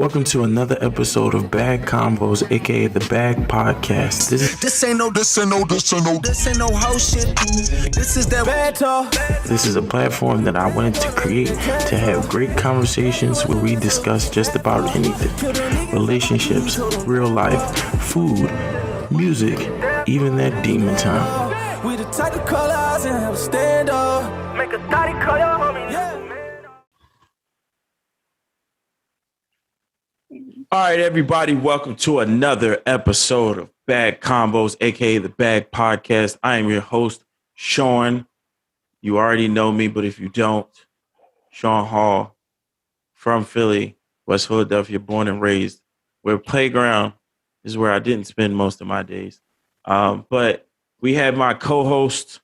Welcome to another episode of Bag Combos, aka the Bag Podcast. This ain't no whole shit. This is that bad talk. This is a platform that I wanted to create to have great conversations where we discuss just about anything. Relationships, real life, food, music, even that demon time. We the type of call eyes and have a stand up. Make a thotty call your homie. Yeah. All right, everybody, welcome to another episode of Bag Combos, aka the Bag Podcast. I am your host, Sean. You already know me, but if you don't, Sean Hall from Philly, West Philadelphia, born and raised, where playground is where I didn't spend most of my days. But we have my co-host,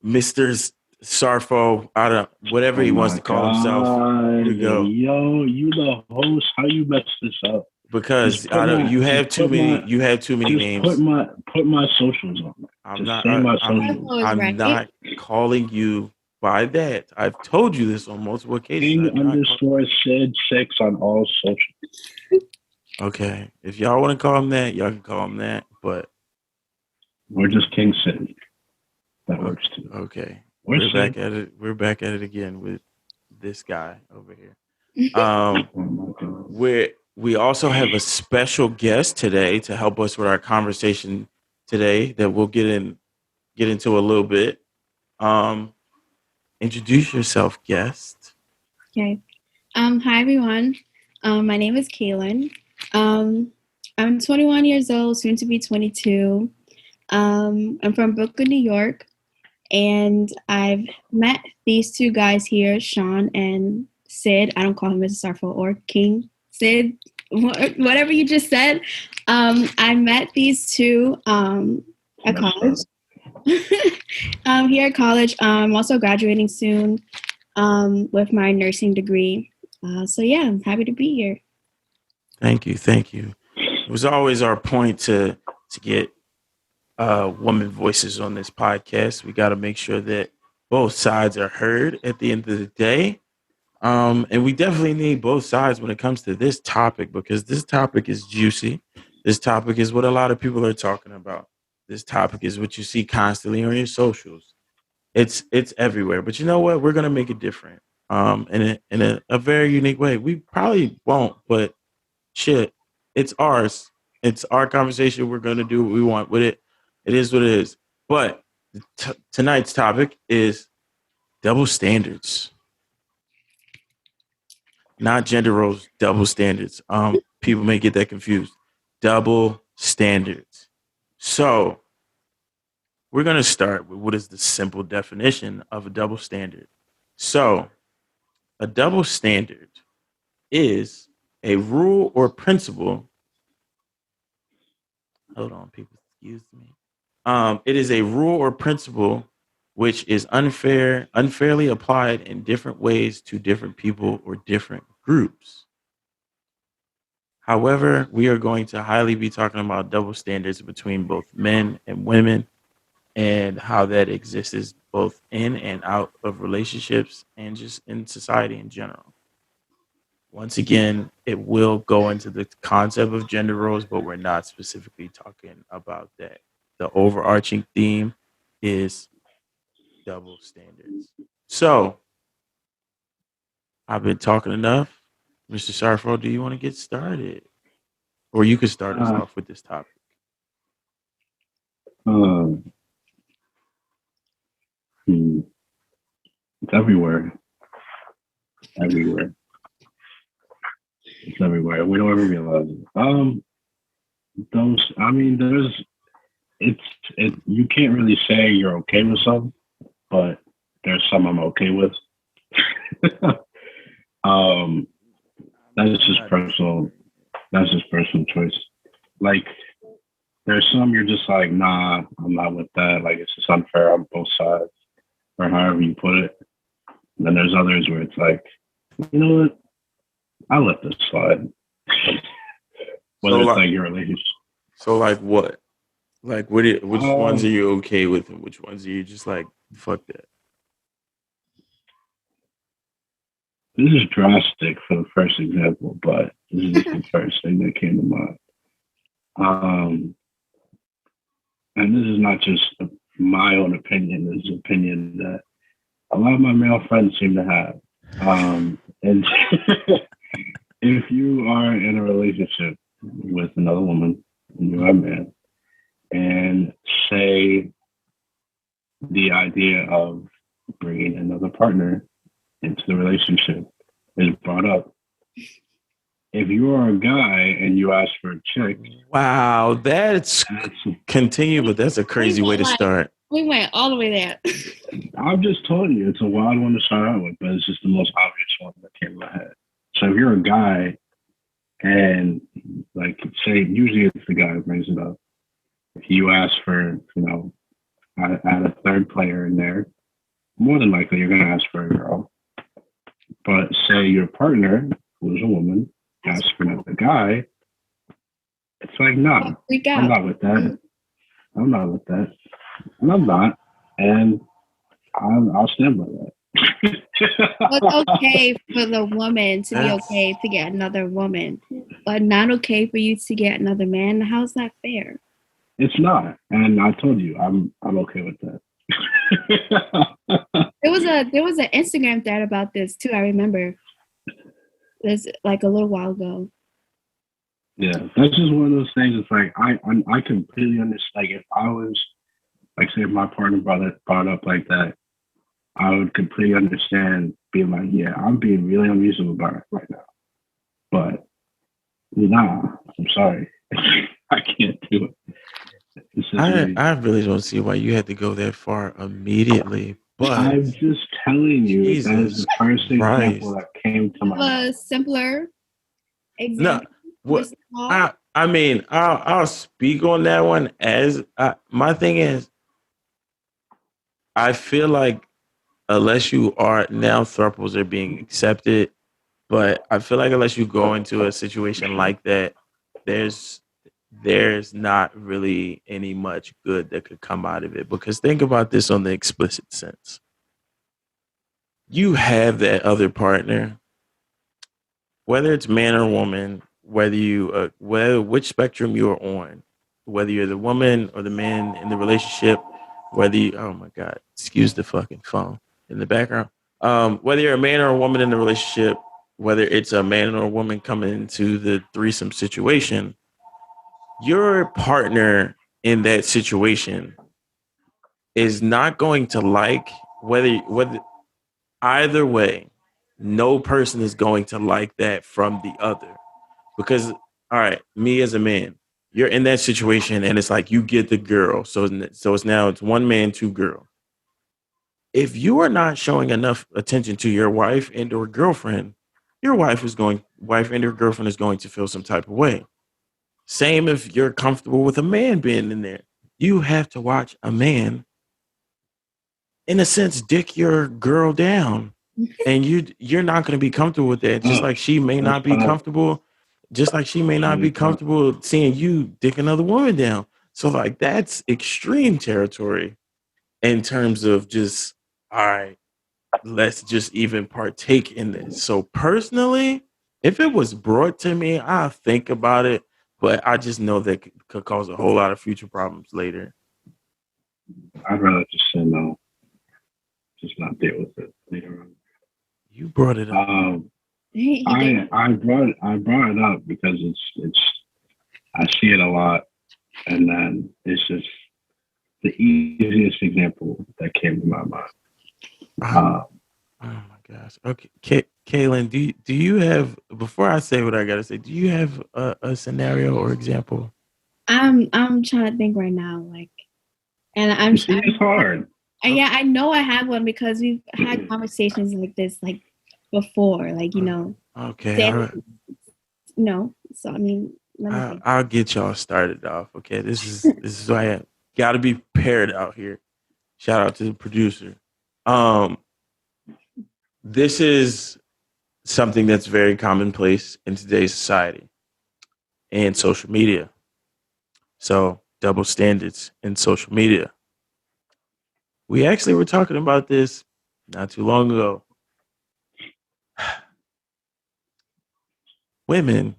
Mr. Sarfo, out of whatever he wants to call himself. Here we go. Yo, you the host. How you mess this up? Because you have too many names. Put my socials on. I'm not calling you by that. I've told you this on multiple occasions. King_Sid6 on all socials. Okay. If y'all want to call him that, y'all can call him that, but we're just King Sid. That works too. Okay. We're back at it. We're back at it again with this guy over here. We also have a special guest today to help us with our conversation today that we'll get into a little bit. Introduce yourself, guest. Okay. Hi everyone. My name is Kaylin. I'm 21 years old, soon to be 22. I'm from Brooklyn, New York. And I've met these two guys here, Sean and Sid. I don't call him Mr. Sarfo or King Sid, whatever you just said. I met these two at college. Here at college. I'm also graduating soon with my nursing degree. So yeah, I'm happy to be here. Thank you. It was always our point to get woman voices on this podcast. We got to make sure that both sides are heard at the end of the day. And we definitely need both sides when it comes to this topic, because this topic is juicy. This topic is what a lot of people are talking about. This topic is what you see constantly on your socials. It's everywhere. But you know what? We're going to make it different in a very unique way. We probably won't, but shit, it's ours. It's our conversation. We're going to do what we want with it. It is what it is. But tonight's topic is double standards. Not gender roles, double standards. People may get that confused. Double standards. So we're going to start with what is the simple definition of a double standard. So a double standard is a rule or principle. Hold on, people, excuse me. It is a rule or principle which is unfairly applied in different ways to different people or different groups. However, we are going to highly be talking about double standards between both men and women and how that exists both in and out of relationships and just in society in general. Once again, it will go into the concept of gender roles, but we're not specifically talking about that. The overarching theme is double standards. So, I've been talking enough. Mr. Sarfo, do you want to get started? Or you could start us off with this topic. It's everywhere. It's everywhere. We don't ever realize it. You can't really say you're okay with some, but there's some I'm okay with. That's just personal choice. Like, there's some you're just like, nah, I'm not with that. Like, it's just unfair on both sides, or however you put it. And then there's others where it's like, you know what? I'll let this slide. Whether it's like your relationship. So like what? Like which ones are you okay with and which ones are you just like, fuck that? this is drastic for the first example, but this is just the first thing that came to mind. Um, and this is not just my own opinion. This is an opinion that a lot of my male friends seem to have. And if you are in a relationship with another woman and you are a man, and say the idea of bringing another partner into the relationship is brought up, if you are a guy and you ask for a chick, Wow, that's continue, but that's a crazy way to start. We went all the way there. I'm just telling you, it's a wild one to start out with, but it's just the most obvious one that came to my head. So if you're a guy and like say, usually it's the guy who brings it up. If you ask for, add a third player in there, more than likely you're going to ask for a girl. But say your partner, who's a woman, asks for another guy, it's like, nah, I'm not with that. I'm not with that. And I'm not. And I'll stand by that. It's okay for the woman to be okay to get another woman, but not okay for you to get another man. How's that fair? It's not. And I told you, I'm okay with that. There was an Instagram thread about this too. I remember. It's like a little while ago. Yeah, that's just one of those things. It's like I completely understand. Like if I was, like, say, if my partner brought up like that, I would completely understand being like, yeah, I'm being really unreasonable about it right now. But nah, I'm sorry, I can't do it. I really don't see why you had to go that far immediately. But I'm just telling you, that is the first example that came to my mind. A simpler example. No, I mean, I'll speak on that one. As my thing is, I feel like unless you are now, thruples are being accepted, but I feel like unless you go into a situation like that, there's not really any much good that could come out of it. Because think about this on the explicit sense. You have that other partner, whether it's man or woman, which spectrum you're on, whether you're the woman or the man in the relationship, oh my God, excuse the fucking phone in the background. Whether you're a man or a woman in the relationship, whether it's a man or a woman coming into the threesome situation, your partner in that situation is not going to like whether either way, no person is going to like that from the other. Because, all right, me as a man, you're in that situation and it's like you get the girl. So it's one man, two girl. If you are not showing enough attention to your wife and or girlfriend, your wife and your girlfriend is going to feel some type of way. Same if you're comfortable with a man being in there. You have to watch a man, in a sense, dick your girl down. And you're not going to be comfortable with that. Just like she may not be comfortable. Just like she may not be comfortable seeing you dick another woman down. So like that's extreme territory in terms of just, all right, let's just even partake in this. So personally, if it was brought to me, I'll think about it. But I just know that could cause a whole lot of future problems later. I'd rather just say no. Just not deal with it later on. You brought it up. I brought it up because it's I see it a lot, and then it's just the easiest example that came to my mind. Oh my gosh. Okay, Kaylin, do you have, before I say what I gotta say, do you have a scenario or example? I'm trying to think right now, and it's hard. Yeah, I know I have one because we've had conversations like this, before, Okay, all right. No, so I mean, I'll get y'all started off. Okay, this is why I got to be prepared out here. Shout out to the producer. This is something that's very commonplace in today's society and social media. So double standards in social media. We actually were talking about this not too long ago. women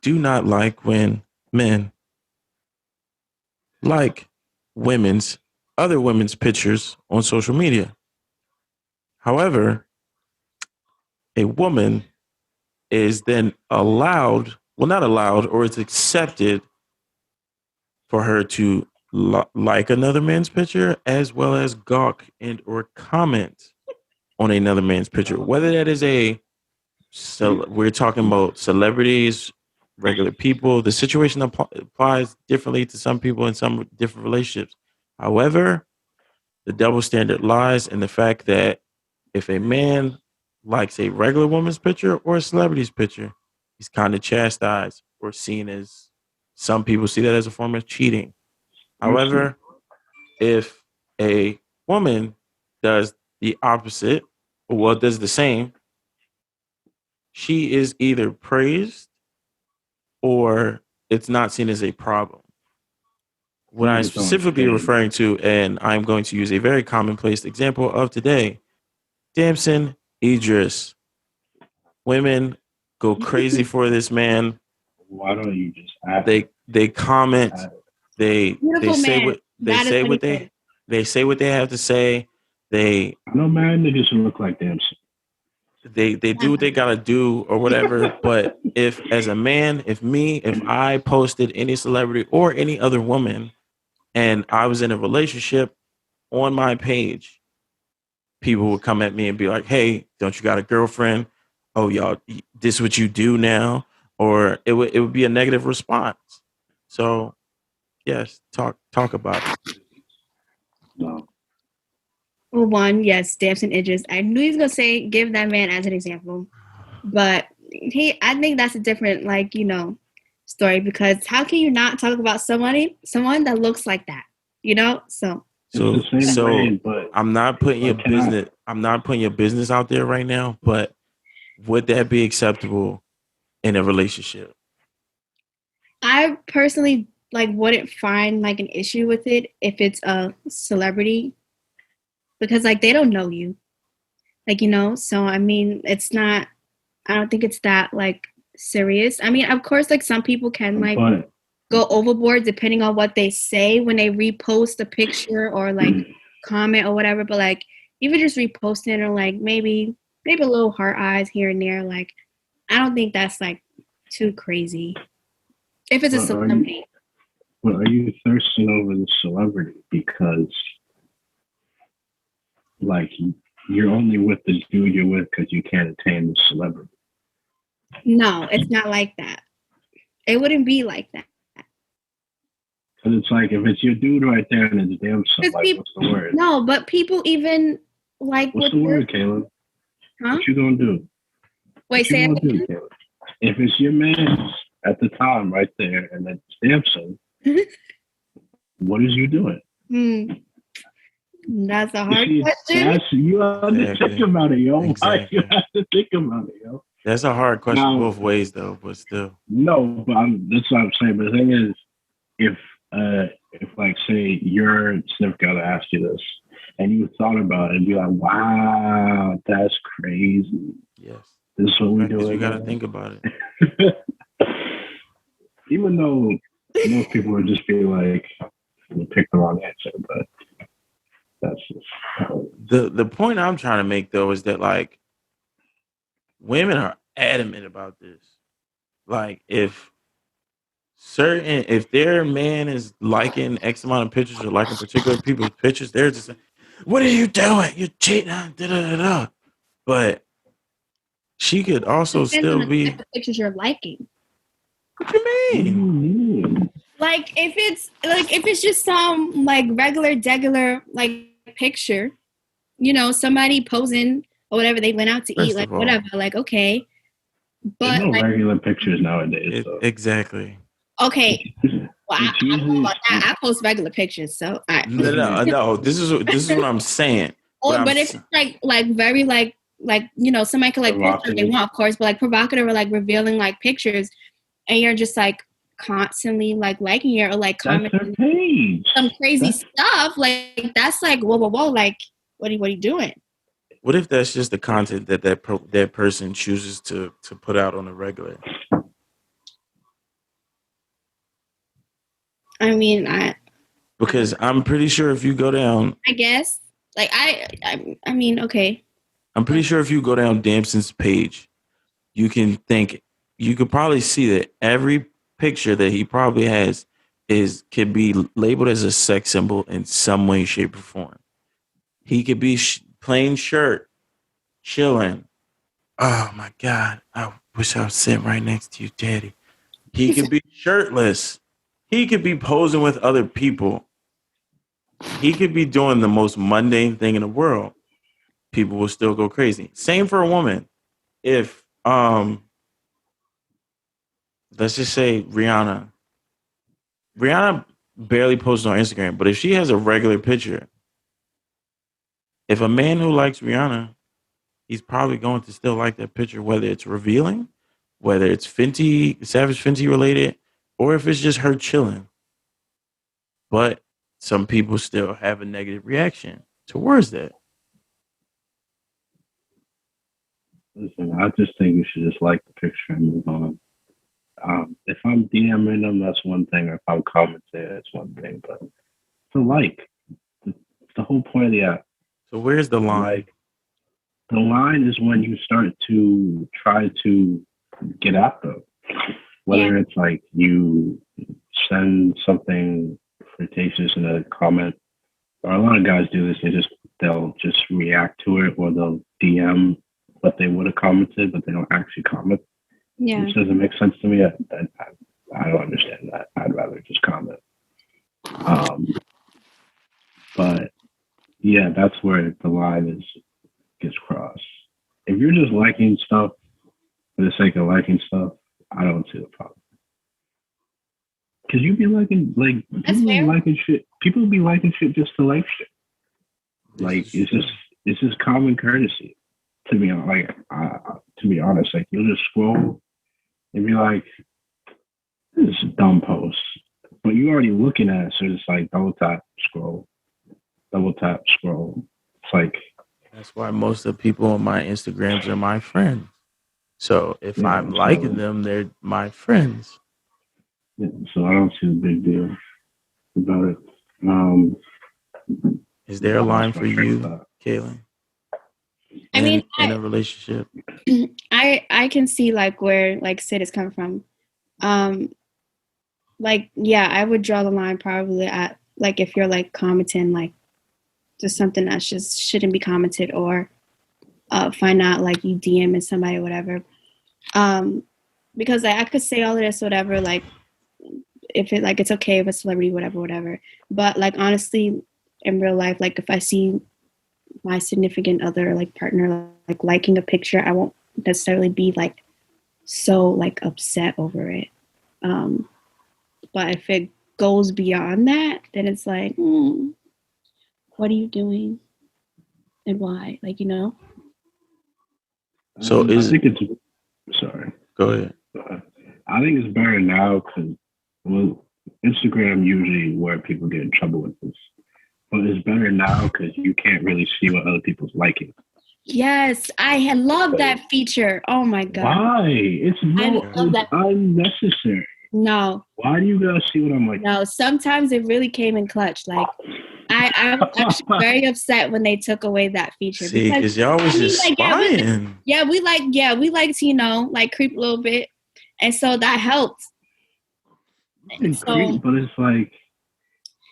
do not like when men like other women's pictures on social media. However, a woman is then allowed, well, not allowed, or it's accepted for her to like another man's picture as well as gawk and or comment on another man's picture. Whether that is so we're talking about celebrities, regular people. The situation applies differently to some people in some different relationships. However, the double standard lies in the fact that if a man likes a regular woman's picture or a celebrity's picture, he's kind of chastised or seen as some people see that as a form of cheating. However, if a woman does the opposite, or well, does the same, she is either praised or it's not seen as a problem. What I'm It's always specifically paid. referring to, and I'm going to use a very commonplace example of today, Damson Idris. Women go crazy for this man. Why don't you just ask? They comment. They Beautiful say man. what That is what he is. they say what they have to say. They No man, they just look like them. they do what they gotta do or whatever. But if as a man, if I posted any celebrity or any other woman and I was in a relationship on my page, people would come at me and be like, "Hey, don't you got a girlfriend? Oh, y'all, this what you do now?" Or it would be a negative response. So yes, talk about it. No. Well, one, yes, Damson Idris. I knew he was gonna say give that man as an example, but I think that's a different, story because how can you not talk about someone that looks like that, So It's the same way, but I'm not putting your can I? business. I'm not putting your business out there right now. But would that be acceptable in a relationship? I personally wouldn't find an issue with it if it's a celebrity because they don't know you, So I mean, it's not. I don't think it's that serious. I mean, of course, some people can But go overboard depending on what they say when they repost a picture or comment or whatever. But even just reposting or maybe a little heart eyes here and there, I don't think that's too crazy. If it's a celebrity. Are you thirsting over the celebrity because you're only with the dude you're with because you can't attain the celebrity? No, it's not like that. It wouldn't be like that. Because it's if it's your dude right there and it's damn son, what's the word? No, but people even what's the word, Caleb? Huh? What you gonna do? Wait, say it again? Caleb? If it's your man at the time right there and it's Damson, what is you doing? That's a hard question. You have to think about it, yo. Exactly. You have to think about it, yo. That's a hard question both ways, though. But still, no. But that's what I'm saying. But the thing is, if say your significant other asked you this, and you thought about it, and be like, "Wow, that's crazy." yes, this is what we do. You got to think about it. Even though most people would just be like, "You picked the wrong answer," but that's just the point I'm trying to make though is that women are adamant about this. If their man is liking X amount of pictures or liking particular people's pictures, they're just like, "What are you doing? You're cheating on da da da." But she could also still be the pictures you're liking. What you mean? If it's just some regular degular picture, somebody posing or whatever, they went out to eat, whatever, okay. But there's no regular pictures nowadays. Exactly. Okay. Well, I don't know about that. I post regular pictures, so no. This is what I'm saying. But if it's very somebody could post what they want, of course, but provocative or revealing pictures, and you're just constantly liking it or commenting some crazy stuff, that's whoa, what are you doing? What if that's just the content that person chooses to put out on a regular? I mean, Because I'm pretty sure if you go down, I guess like I mean, okay. I'm pretty sure if you go down Damson's page, you can think you could probably see that every picture that he probably has is could be labeled as a sex symbol in some way, shape, or form. He could be plain shirt, chilling. Oh my God, I wish I was sitting right next to you, Daddy. He could be shirtless. He could be posing with other people. He could be doing the most mundane thing in the world. People will still go crazy. Same for a woman. If let's just say Rihanna barely posts on Instagram, but if she has a regular picture, if a man who likes Rihanna, he's probably going to still like that picture, whether it's revealing, whether it's Fenty, Savage Fenty related, or if it's just her chilling. But some people still have a negative reaction towards that. Listen, I just think we should just like the picture and move on. If I'm DMing them, that's one thing. Or if I'm commenting, that's one thing. But to like, it's the whole point of the app. So where's the line? Like, the line is when you start to try to get at them. Whether it's like you send something flirtatious in a comment, or a lot of guys do this, they'll just react to it, or they'll DM what they would have commented, but they don't actually comment. Yeah. Which doesn't make sense to me. I don't understand that. I'd rather just comment. But yeah, that's where the line gets crossed. If you're just liking stuff for the sake of liking stuff, I don't see the problem. Because you be liking people be liking shit. People be liking shit just to like shit. Like it's just common courtesy to me. Like to be honest, like you'll just scroll and be like, "This is a dumb post," but you're already looking at it, so it's like double tap, scroll. It's like that's why most of the people on my Instagrams are my friends. So if I'm liking them, they're my friends. Yeah, so I don't see the big deal about it. Is there a line for you, Kaylin? I mean, in a relationship, I can see like where like Sid is coming from. Like yeah, I would draw the line probably at like if you're like commenting like just something that just shouldn't be commented, or find out like you DMing somebody or whatever. Because like, I could say all of this whatever, like if it like it's okay if a celebrity whatever, but like honestly in real life, like if I see my significant other like partner like liking a picture, I won't necessarily be like so like upset over it. But if it goes beyond that, then it's like, what are you doing and why? Like, you know? So I think it's sorry. Go ahead. I think it's better now because Instagram usually where people get in trouble with this. But it's better now because you can't really see what other people's liking. Yes, I had loved that feature. Oh my god! Why? It's unnecessary. No. Why do you guys see what I'm like? No, sometimes it really came in clutch. Like I was actually very upset when they took away that feature. See, because y'all was just like, spying. We like to, you know, like creep a little bit. And so that helped. Creep, but it's like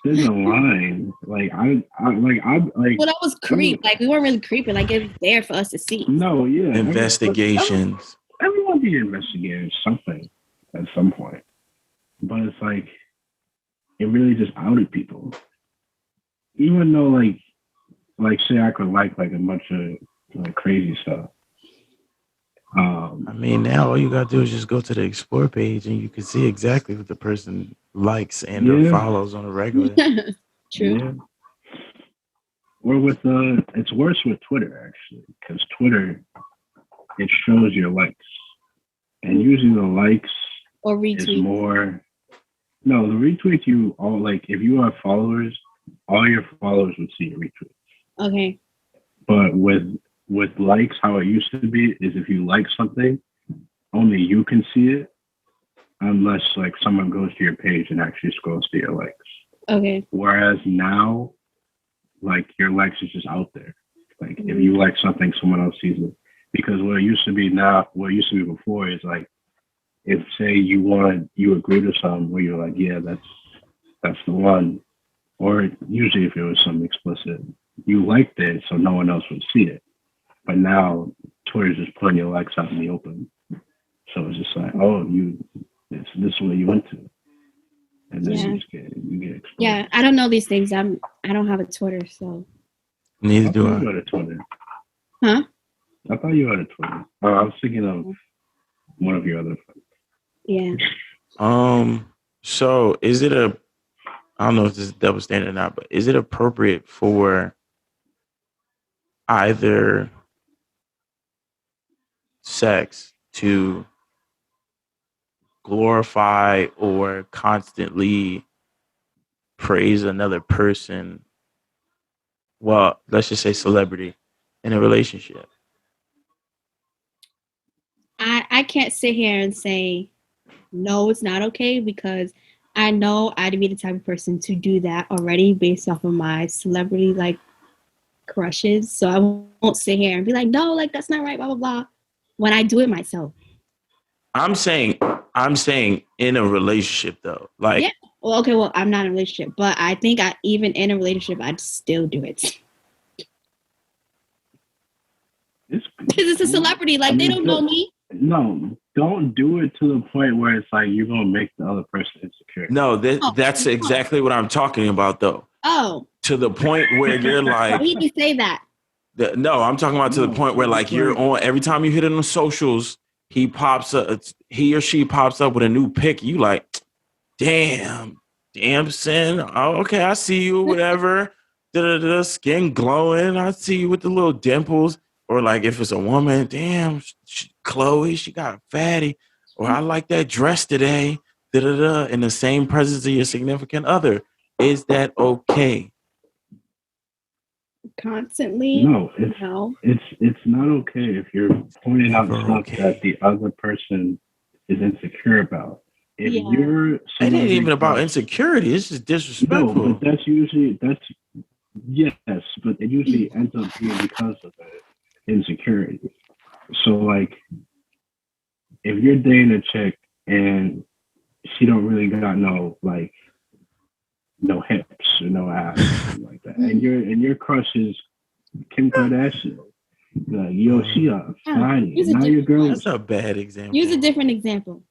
there's a line. Like I like. Well, that was creep. Like we weren't really creeping. Like it was there for us to see. No, yeah. Investigations. Everyone be investigating something at some point, but it's like it really just outed people. Even though like say I could like a bunch of like crazy stuff. I mean, now all you gotta do is just go to the explore page and you can see exactly what the person likes and or follows on a regular. True. Yeah. Or with it's worse with Twitter actually, because Twitter it shows your likes, and usually the likes or retweets is more. No, the retweets you all like if you have followers, all your followers would see your retweets. Okay. But with with likes, how it used to be is if you like something, only you can see it, unless like someone goes to your page and actually scrolls to your likes. Okay. Whereas now, like your likes is just out there. Like if you like something, someone else sees it. Because what it used to be now, what it used to be before is like, if say you agree to something where you're like, yeah, that's the one, or usually if it was something explicit, you liked it so no one else would see it. But now Twitter's just putting your likes out in the open, so it's just like, oh, this is what you went to, and then you get exposed. Yeah, I don't know these things. I don't have a Twitter, so. Neither do I. You had a Twitter. Huh? I thought you had a Twitter. Oh, I was thinking of one of your other friends. Yeah. So is it I don't know if this is double standard or not, but is it appropriate for either sex to glorify or constantly praise another person? Well, let's just say celebrity in a relationship. I can't sit here and say no, it's not okay, because I know I'd be the type of person to do that already based off of my celebrity like crushes. So I won't sit here and be like, no, like that's not right, blah blah blah, when I do it myself. I'm saying in a relationship though. Like, yeah. Well, okay, well, I'm not in a relationship, but I think even in a relationship, I'd still do it. Because it's a celebrity, like they don't know me. No, don't do it to the point where it's like you're gonna make the other person insecure. No, that's exactly what I'm talking about, though. Oh, to the point where you're like, he can say that. No, I'm talking about to the point where like you're on every time you hit it on socials, he or she pops up with a new pic. You like, damn, son. Oh, okay, I see you. Whatever. Skin glowing. I see you with the little dimples. Or like if it's a woman, damn, Chloe, she got a fatty. Or I like that dress today. In the same presence of your significant other. Is that okay? Constantly? No, it's not okay if you're pointing out stuff that the other person is insecure about. If you're, it ain't even about insecurity. It's just disrespectful. No, but that's yes, but it usually ends up being because of the insecurity. So like, if you're dating a chick and she don't really got no hips or no ass or something like that, and your crush is Kim Kardashian, like, yo, she fine. Now your girl. That's a bad example. Use a different example.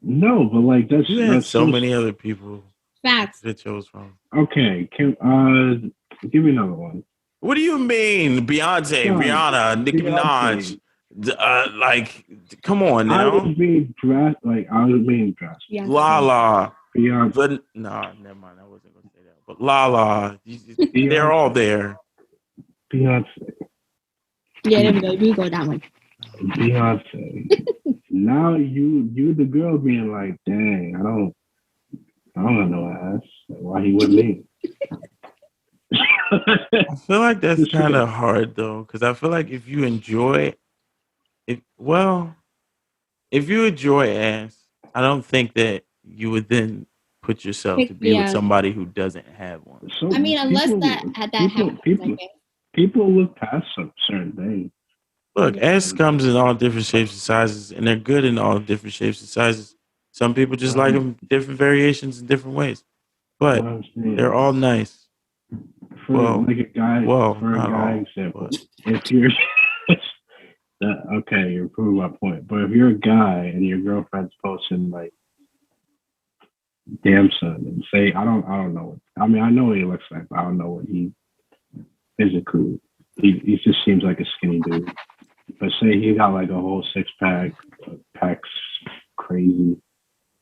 No, but like that's so many other people. Facts. That chose from. Okay, Kim. Give me another one. What do you mean, Beyonce, Rihanna, Nicki Minaj? Like, come on now. I was being drastic. Lala. Beyonce. But never mind. I wasn't going to say that. But Lala, they're all there. Beyonce. Yeah, there we go. We go that one. Beyonce. Now you the girl being like, dang, I don't got no ass. Like, why he with me? I feel like that's kind of hard though, because I feel like if you enjoy ass, I don't think that you would then put yourself to be with somebody who doesn't have one. So I mean, unless people look past some certain things. Look, ass comes in all different shapes and sizes, and they're good in all different shapes and sizes. Some people just like them different variations in different ways, but they're all nice. For a guy example, if you're okay, you're proving my point. But if you're a guy and your girlfriend's posting like, "Damn son," and say, I don't know. I mean, I know what he looks like, but I don't know what he physically. He just seems like a skinny dude. But say he got like a whole 6-pack, packs crazy,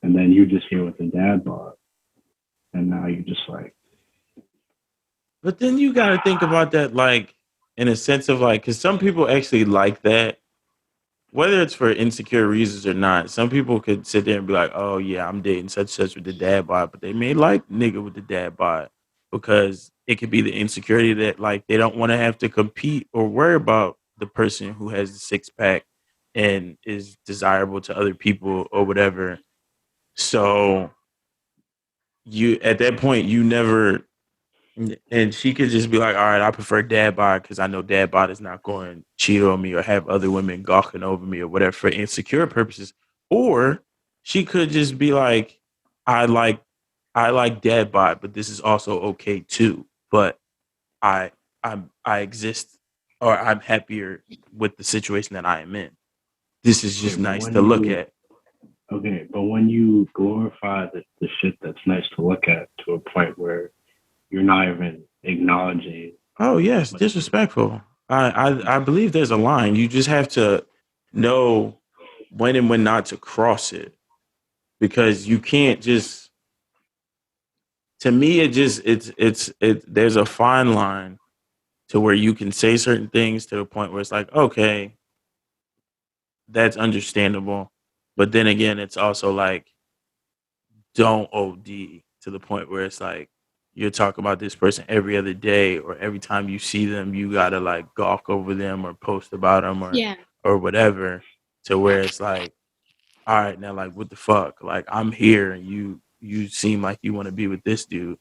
and then you just hear what the dad bought, and now you're just like. But then you got to think about that, like, in a sense of like, because some people actually like that, whether it's for insecure reasons or not. Some people could sit there and be like, oh, yeah, I'm dating such with the dad bod, but they may like nigga with the dad bod because it could be the insecurity that, like, they don't want to have to compete or worry about the person who has the six pack and is desirable to other people or whatever. So you at that point you never and she could just be like, all right, I prefer dad bod because I know dad bod is not going to cheat on me or have other women gawking over me or whatever for insecure purposes. Or she could just be like, I like I like dad bod, but this is also okay too. But I I exist or I'm happier with the situation that I am in. This is Okay, just but nice when to look you at. okay, but when you glorify the shit that's nice to look at to a point where you're not even acknowledging Oh yes, what it is. disrespectful. I believe there's a line. You just have to know when and when not to cross it because you can't just. To me, it just it. There's a fine line to where you can say certain things to the point where it's like, okay, that's understandable, but then again, it's also like don't OD to the point where it's like you're talking about this person every other day or every time you see them, you gotta like gawk over them or post about them Yeah. or whatever. To where it's like, all right, now like what the fuck? Like I'm here and you seem like you want to be with this dude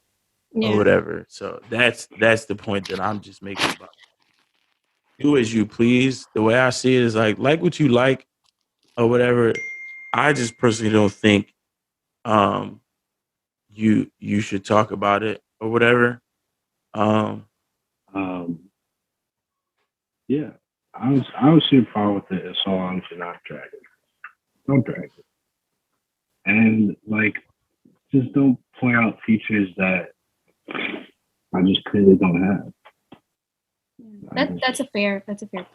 or Yeah. whatever. So that's the point that I'm just making about do as you please. The way I see it is like what you like or whatever. I just personally don't think um you should talk about it or whatever. Um, Um, yeah, I was super fine with it as long as you're not dragging. Don't drag it, and like just don't point out features that I just clearly don't have. That's a fair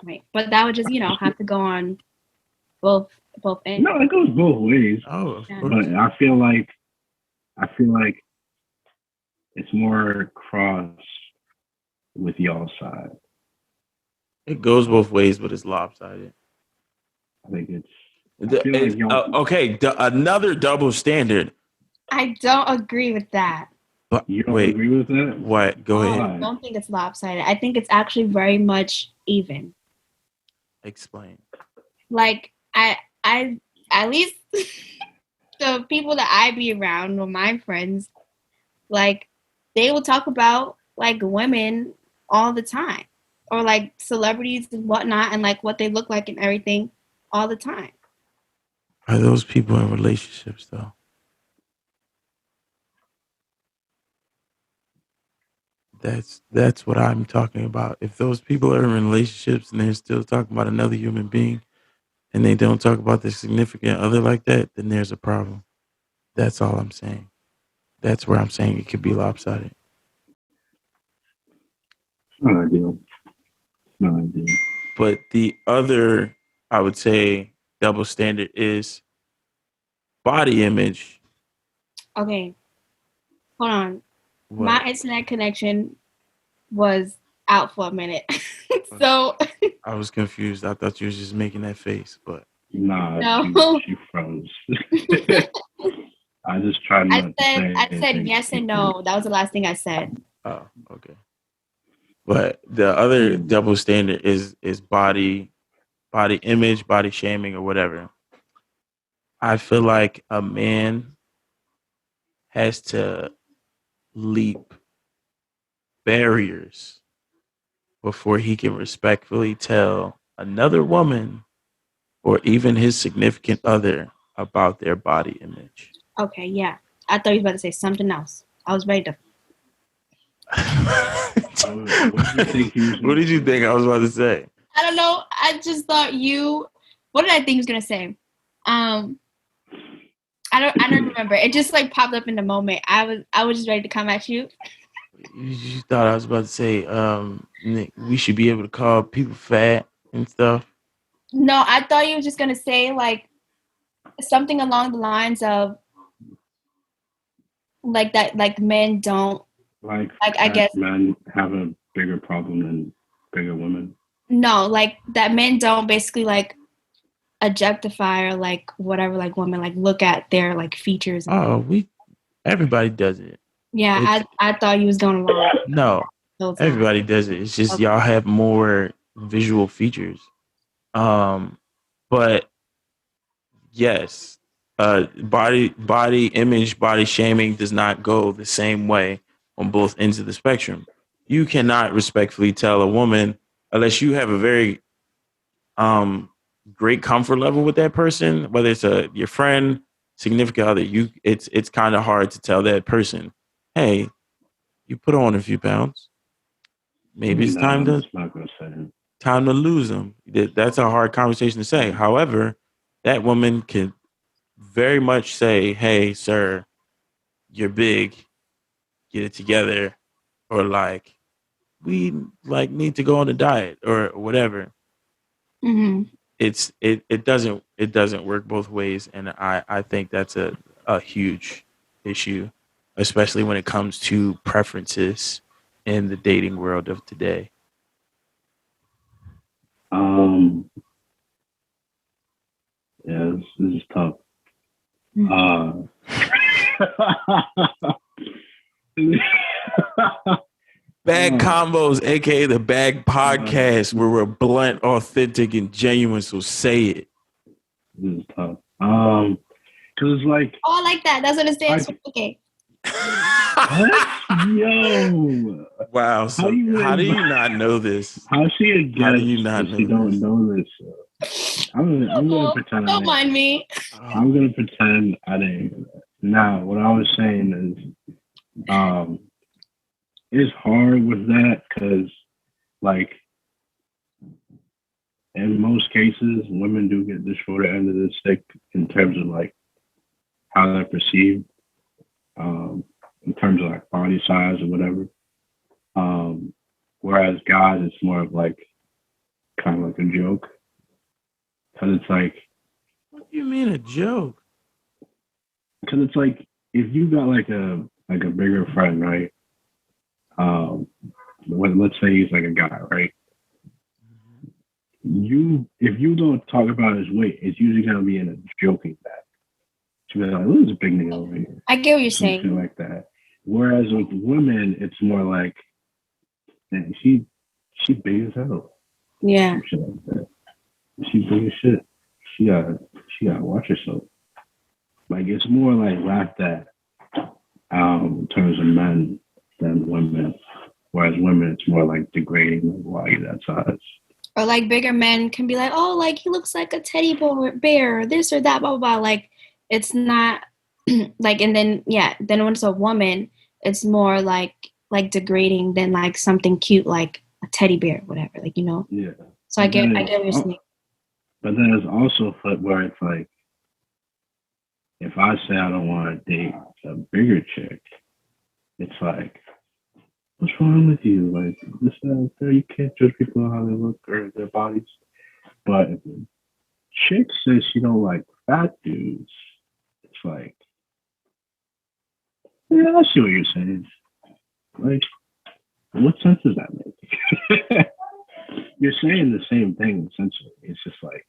point. But that would just have to go on both ends. No, it goes both ways, oh, of Yeah. course. but I feel like it's more cross with y'all's side. It goes both ways, but it's lopsided. I think I feel like y'all. Okay, another double standard. I don't agree with that. But You don't wait, agree with that? what? Go I ahead. don't think it's lopsided. I think it's actually very much even. Explain. Like I at least the people that I be around or my friends, like they will talk about like women all the time. Or like celebrities and whatnot and like what they look like and everything all the time. Are those people in relationships though? That's what I'm talking about. If those people are in relationships and they're still talking about another human being and they don't talk about their significant other like that, then there's a problem. That's all I'm saying. That's where I'm saying it could be lopsided. It's not ideal. It's not ideal. But the other, I would say, double standard is body image. Okay, hold on. What? My internet connection was out for a minute. So I was confused. I thought you was just making that face, but Nah, no. she froze. I just tried I not to said say I said anything. yes and no. That was the last thing I said. oh, okay. But the other double standard is body image, body shaming, or whatever. I feel like a man has to leap barriers before he can respectfully tell another woman or even his significant other about their body image. Okay, yeah. I thought you were about to say something else. I was ready to. What did you think I was about to say? I don't know. I just thought you. What did I think he was gonna say? Um, I don't remember. It just like popped up in the moment. I was just ready to come at you. You thought I was about to say, Nick, we should be able to call people fat and stuff. No, I thought you were just gonna say like something along the lines of like that, like men don't Like I guess men have a bigger problem than bigger women. no, like that men don't basically like objectify or like whatever, like women like look at their like features. Oh, everybody does it. Yeah, I thought you was going along. No, Those everybody does it. It's just Okay. y'all have more visual features. But yes, body image, body shaming does not go the same way on both ends of the spectrum. You cannot respectfully tell a woman unless you have a very um great comfort level with that person, whether it's a your friend, significant other. It's kind of hard to tell that person, hey, you put on a few pounds. Maybe it's No, I'm just not gonna say it. time to lose them. That's a hard conversation to say. However, that woman can very much say, "Hey, sir, you're big. Get it together," or like, "We like need to go on a diet," or whatever. Mm-hmm. It doesn't work both ways, and I think that's a huge issue, especially when it comes to preferences in the dating world of today. Um, yeah, this is tough. Uh, Bag uh, combos, aka the Bag Podcast, where we're blunt, authentic, and genuine. So say it. this is tough. Cause it's like, Oh, I like that. That's what it stands for. I, Okay. what? Yo, Wow. So how do you not know this? How she a How do guest you if not she know don't this? know this? I'm gonna pretend I Don't didn't. mind me. I'm gonna pretend I didn't. Now, what I was saying is, it's hard with that because, like, in most cases, women do get the shorter end of the stick in terms of like how they're perceived, in terms of like body size or whatever. Um, whereas guys, it's more of like kind of like a joke because it's like What do you mean a joke? because it's like if you got like a bigger friend, right? Um, let's say he's like a guy, right? You if you don't talk about his weight, it's usually gonna be in a joking bag. She'll be like, "Look, there's a big nigga over here," I get what you're something saying. like that. Whereas with women, it's more like, man, she big as hell, Yeah. shit like that. She big as shit. She got to watch herself. Like it's more like laughed at in terms of men than women. Whereas women, it's more like degrading, like, why are you that size? Or like bigger men can be like, oh, like he looks like a teddy bear, or this or that, blah, blah, blah. Like it's not like, and then, yeah, then when it's a woman, it's more like degrading than like something cute, like a teddy bear, whatever, like, you know? Yeah. So I get what you're saying. But then there's also flip where it's like, if I say I don't want to date a bigger chick, it's like, what's wrong with you? Like, this, you can't judge people on how they look or their bodies. But if a chick says she don't like fat dudes, it's like, yeah, I see what you're saying. Like, what sense does that make? You're saying the same thing essentially. It's just like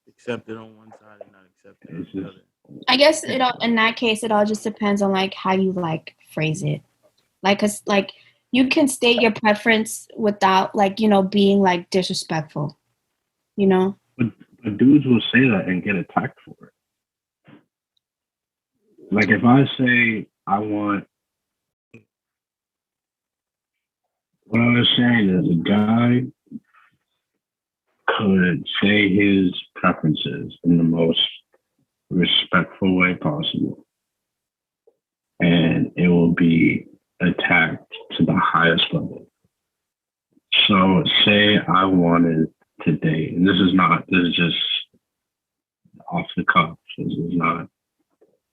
Accepted on one side and not accepted on it's the just other. I guess it all, in that case, it all just depends on like how you like phrase it. Like, cause like you can state your preference without like, you know, being like disrespectful, you know? but dudes will say that and get attacked for it. Like if I say I want what I was saying is a guy could say his preferences in the most respectful way possible. And it will be attacked to the highest level. So say I wanted to date, and this is just off the cuff. This is not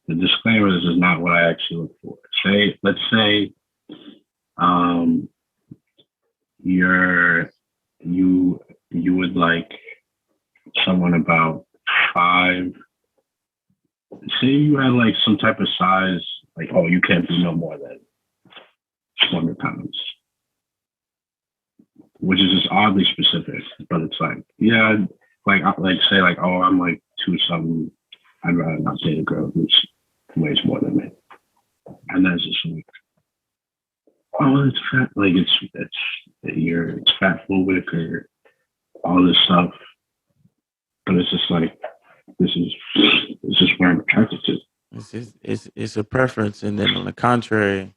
the disclaimer. This is not what I actually look for. Let's say, um, you would like someone about 5. Say you had like some type of size, like, oh, you can't be no more than 200 pounds, which is just oddly specific. But it's like, yeah, like say like, oh, I'm like 2 something. I'd rather not date a girl who weighs more than me. And then it's just like, oh, it's fat, like it's fat phobic or all this stuff, but it's just like this is where I'm attracted to. It's a preference, and then on the contrary,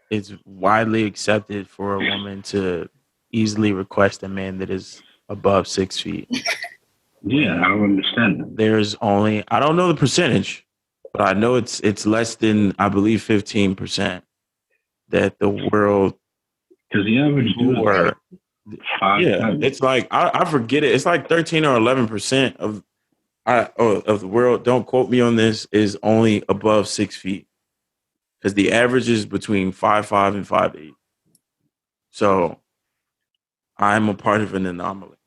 it's widely accepted for a woman to easily request a man that is above 6 feet. Yeah, I don't understand that. There's only I don't know the percentage, but I know it's less than I believe 15% that the world Because the average dude is were. like 5, Yeah, 7. it's like I forget it. It's like 13 or 11% of the world. Don't quote me on this. Is only above 6 feet because the average is between 5'5" and 5'8". So I'm a part of an anomaly.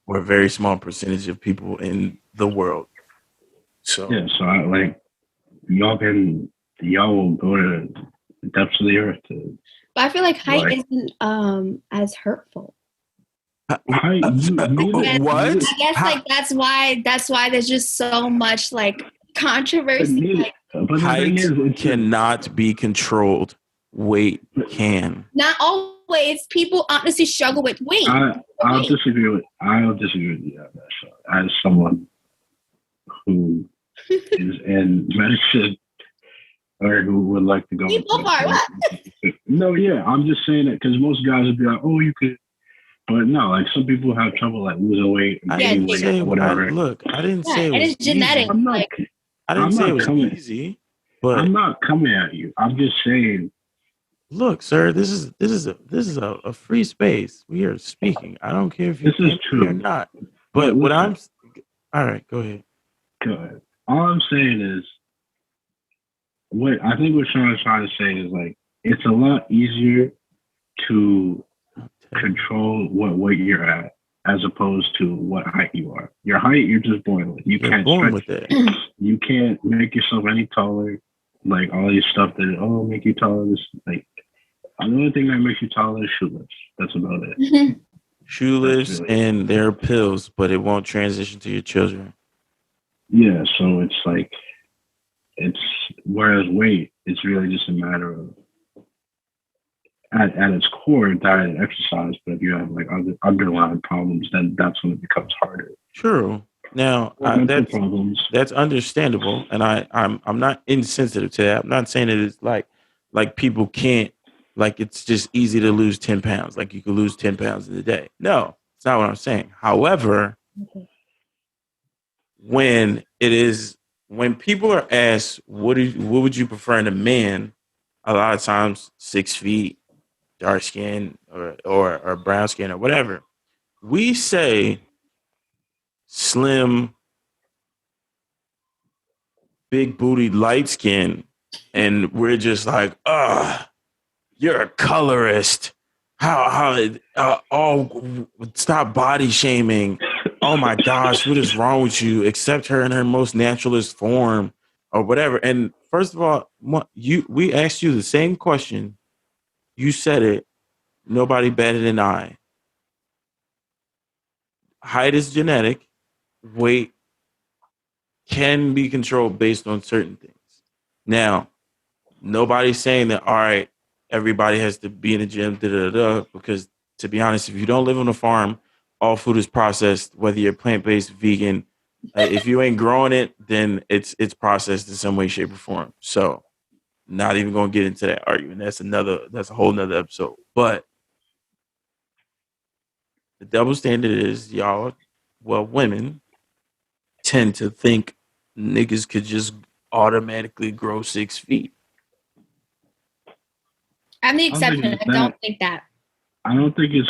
We're a very small percentage of people in the world. So Yeah, so I like y'all will go to the depths of the earth to But I feel like height like isn't as hurtful. height. What? I guess How- like that's why there's just so much like controversy. Like, But the thing Height is, cannot be controlled. Weight can. not always. People honestly struggle with weight. I'll disagree with you on that. So, as someone who is in medicine or who would like to go We into both are. What? No, yeah, I'm just saying that because most guys would be like, oh, you could, but no, like some people have trouble like losing weight and I gaining didn't weight say. or whatever. I didn't say it And was it's genetic. easy. I'm not. Like, I didn't I'm say not it was coming. easy. But I'm not coming at you. I'm just saying. look, sir, this is a free space. We are speaking. I don't care if you This is agree or true. not. But But what listen, all right, go ahead. good. All I'm saying is, what I think what Sean is trying to say is like, it's a lot easier to control what weight you're at as opposed to what height you are. Your height, you're just born with. You You're can't born stretch. with it. You can't make yourself any taller. Like all these stuff that make you taller. This like the only thing that makes you taller is shoe lifts. That's about it. Shoe That's lifts really and there are pills, but it won't transition to your children. yeah. So it's like it's whereas weight, it's really just a matter of at its core diet and exercise. But if you have like other underlying problems, then that's when it becomes harder. True. Now Mental problems. that's understandable, and I'm not insensitive to that. I'm not saying that it's like people can't like it's just easy to lose 10 pounds. Like you could lose 10 pounds in a day. No, it's not what I'm saying. However, when when people are asked what would you prefer in a man, a lot of times 6 feet, dark skin or brown skin or whatever, we say slim, big booty, light skin, and we're just like, you're a colorist. Stop body shaming. Oh my gosh, what is wrong with you? Accept her in her most naturalist form or whatever. And first of all, we asked you the same question. You said it. Nobody batted an eye. Height is genetic. Weight can be controlled based on certain things. Now, nobody's saying that, all right, everybody has to be in the gym, because to be honest, if you don't live on a farm, all food is processed, whether you're plant-based, vegan. If you ain't growing it, then it's processed in some way, shape, or form. So not even going to get into that argument. That's a whole nother episode. But the double standard is women tend to think niggas could just automatically grow 6 feet. I'm the I don't think exception. it's I don't that. think that. I don't think it's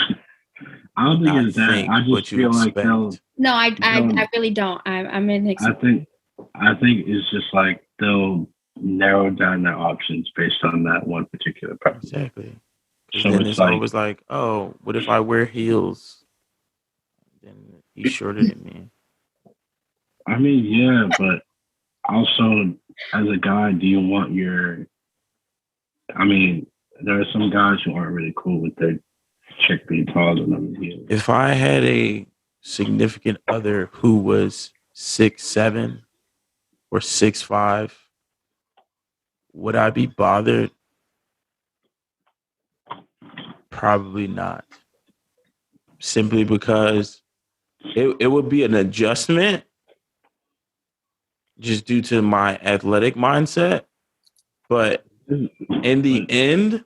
Not that. think, I but just you feel like expect. No, I they'll really don't. I'm an exception. I think it's just like they'll narrow down their options based on that one particular preference. Exactly. Because So then it's it's like, always like, oh, what if I wear heels? Then he's shorter than me. I mean, yeah, but also as a guy, do you want your? I mean, there are some guys who aren't really cool with their chick being taller than them. If I had a significant other who was 6'7" or 6'5", would I be bothered? Probably not. simply because it would be an adjustment just due to my athletic mindset. But in the end,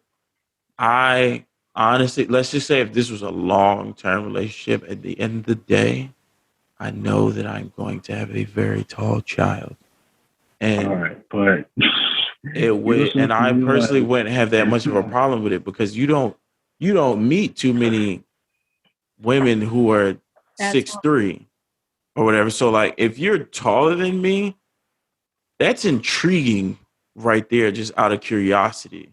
I honestly, let's just say if this was a long term relationship, at the end of the day, I know that I'm going to have a very tall child. All And right, but it you would, also and have to I personally realize wouldn't have that it's much of a not. problem with it because you don't meet too many women who are That's 6'3" or whatever. So like if you're taller than me, that's intriguing right there, just out of curiosity.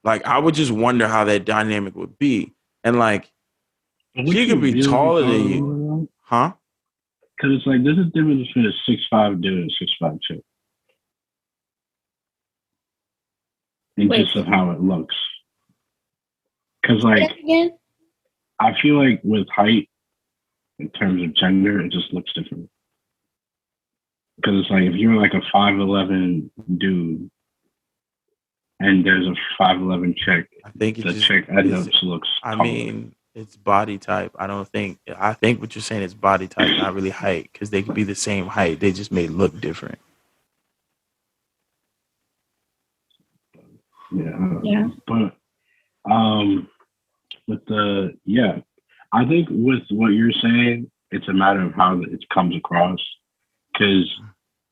Like I would just wonder how that dynamic would be. And like But would she could you be really be taller than taller you. than her? Huh? Because it's like there's a difference between a 6'5" dude and a 6'5" chick, and Wait, just of how it looks. Because say like that again? I feel like with height in terms of gender, it just looks different. Because it's like if you're like a 5'11" dude and there's a 5'11" chick, I think it the just chick ends is. up looks I taller. mean, it's body type. I think what you're saying is body type, not really height, because they could be the same height. They just may look different. Yeah, I don't Yeah. know. But with the yeah, I think with what you're saying, it's a matter of how it comes across. Because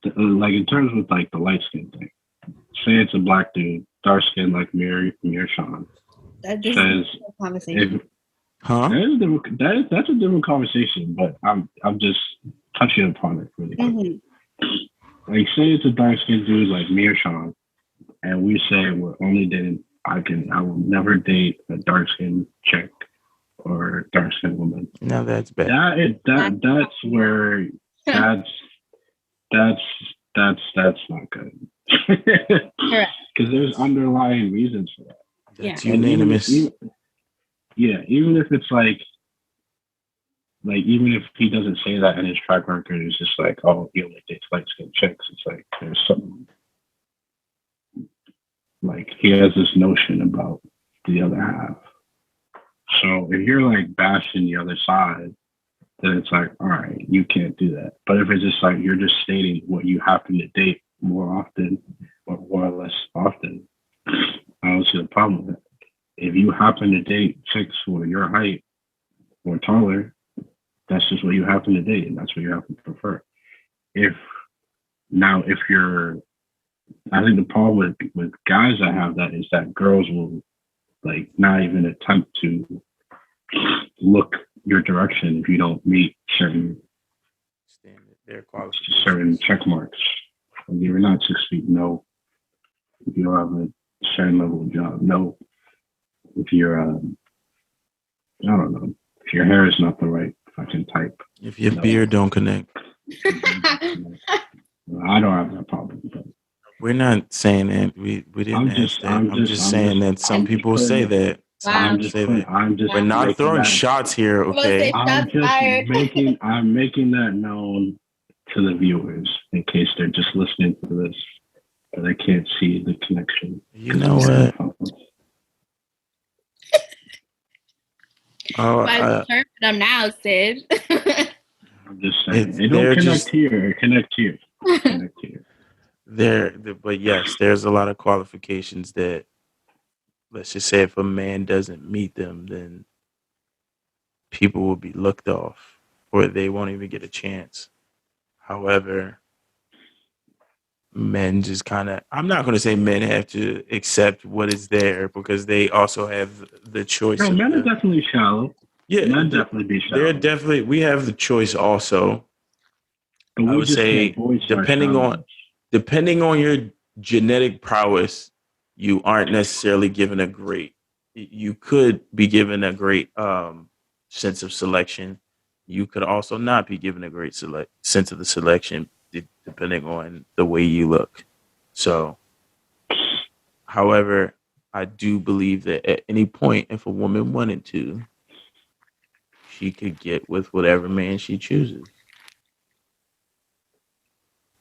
like in terms with like the light skin thing, say it's a black dude, dark skin like Mir Sean That this says is a conversation. if Huh? that's a different conversation, but I'm just touching upon it really quick. Mm-hmm. Like say it's a dark skinned dude like me or Sean, and we say we're only dating. I will never date a dark skinned chick or dark skinned woman. Now that's bad. That's where that's that's that's not good. Correct. Because there's underlying reasons for that. That's Yeah. unanimous. Even if it's like even if he doesn't say that in his track record, it's just like, oh, he only dates light skinned chicks. It's like there's something like he has this notion about the other half. So if you're like bashing the other side, then it's like, all right, you can't do that. But if it's just like you're just stating what you happen to date more often or more or less often, I don't see the problem with it. If you happen to date chicks who are your height or taller, that's just what you happen to date, and that's what you happen to prefer. If you're, I think the problem with guys that have that is that girls will like not even attempt to look your direction if you don't meet certain check marks. If you're not 6 feet, no. If you don't have a certain level of job, no. If you're, I don't know, if your hair is not the right fucking type. If your beard don't connect. I don't have that problem. But We're not saying that. We didn't ask that. I'm just saying that some people say that. Some people say that. We're not throwing shots here, okay? I'm making that known to the viewers in case they're just listening to this and they can't see the connection. You know what? Oh, I'm now, Sid. I'm just saying. It don't connect here. Connect here. Connect here. But yes, there's a lot of qualifications that, let's just say, if a man doesn't meet them, then people will be looked off or they won't even get a chance. However, men just kind of, I'm not going to say men have to accept what is there because they also have the choice. No, men are definitely shallow. Yeah, men definitely be shallow. We have the choice also. But I would say depending on your genetic prowess, you aren't necessarily given a great, you could be given a great sense of selection. You could also not be given a great sense of the selection depending on the way you look. So, however, I do believe that at any point, if a woman wanted to, she could get with whatever man she chooses.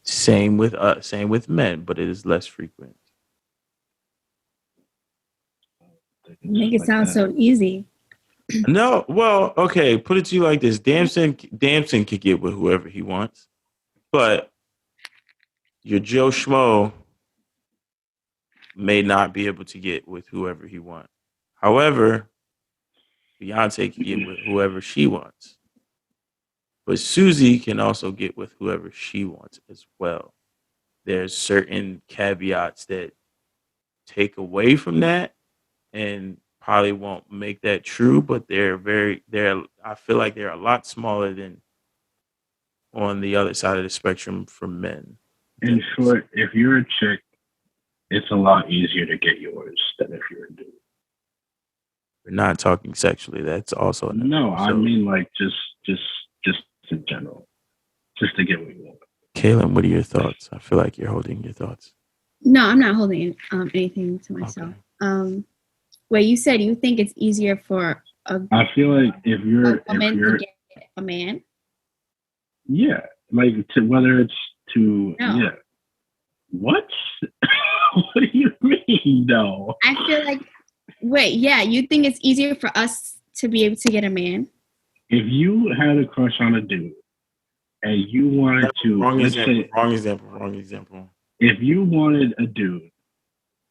Same with us, same with men, but it is less frequent. Make it sound so easy. No, well, okay. Put it to you like this: Damson could get with whoever he wants, but your Joe Schmo may not be able to get with whoever he wants. However, Beyonce can get with whoever she wants, but Susie can also get with whoever she wants as well. There's certain caveats that take away from that and probably won't make that true, but they're I feel like they're a lot smaller than on the other side of the spectrum for men. In short, if you're a chick, it's a lot easier to get yours than if you're a dude. We're not talking sexually. That's also no. I mean like just in general, just to get what you want. Kaylin, what are your thoughts? I feel like you're holding your thoughts. No, I'm not holding anything to myself. Okay. Where you said you think it's easier for I feel like if you're to get a man. Yeah, like whether it's to yeah. What? What do you mean? No. I feel like you think it's easier for us to be able to get a man? If you had a crush on a dude and you wanted to wrong example. If you wanted a dude,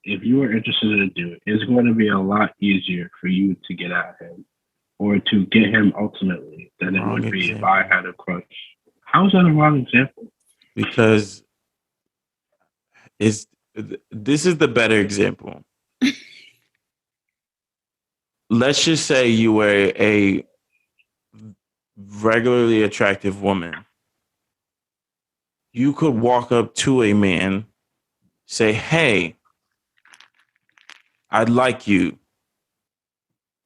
if you were interested in a dude, it's going to be a lot easier for you to get at him or to get him ultimately than it would be if I had a crush. How is that a wrong example? Because this is the better example. Let's just say you were a regularly attractive woman. You could walk up to a man, say, "Hey, I'd like you.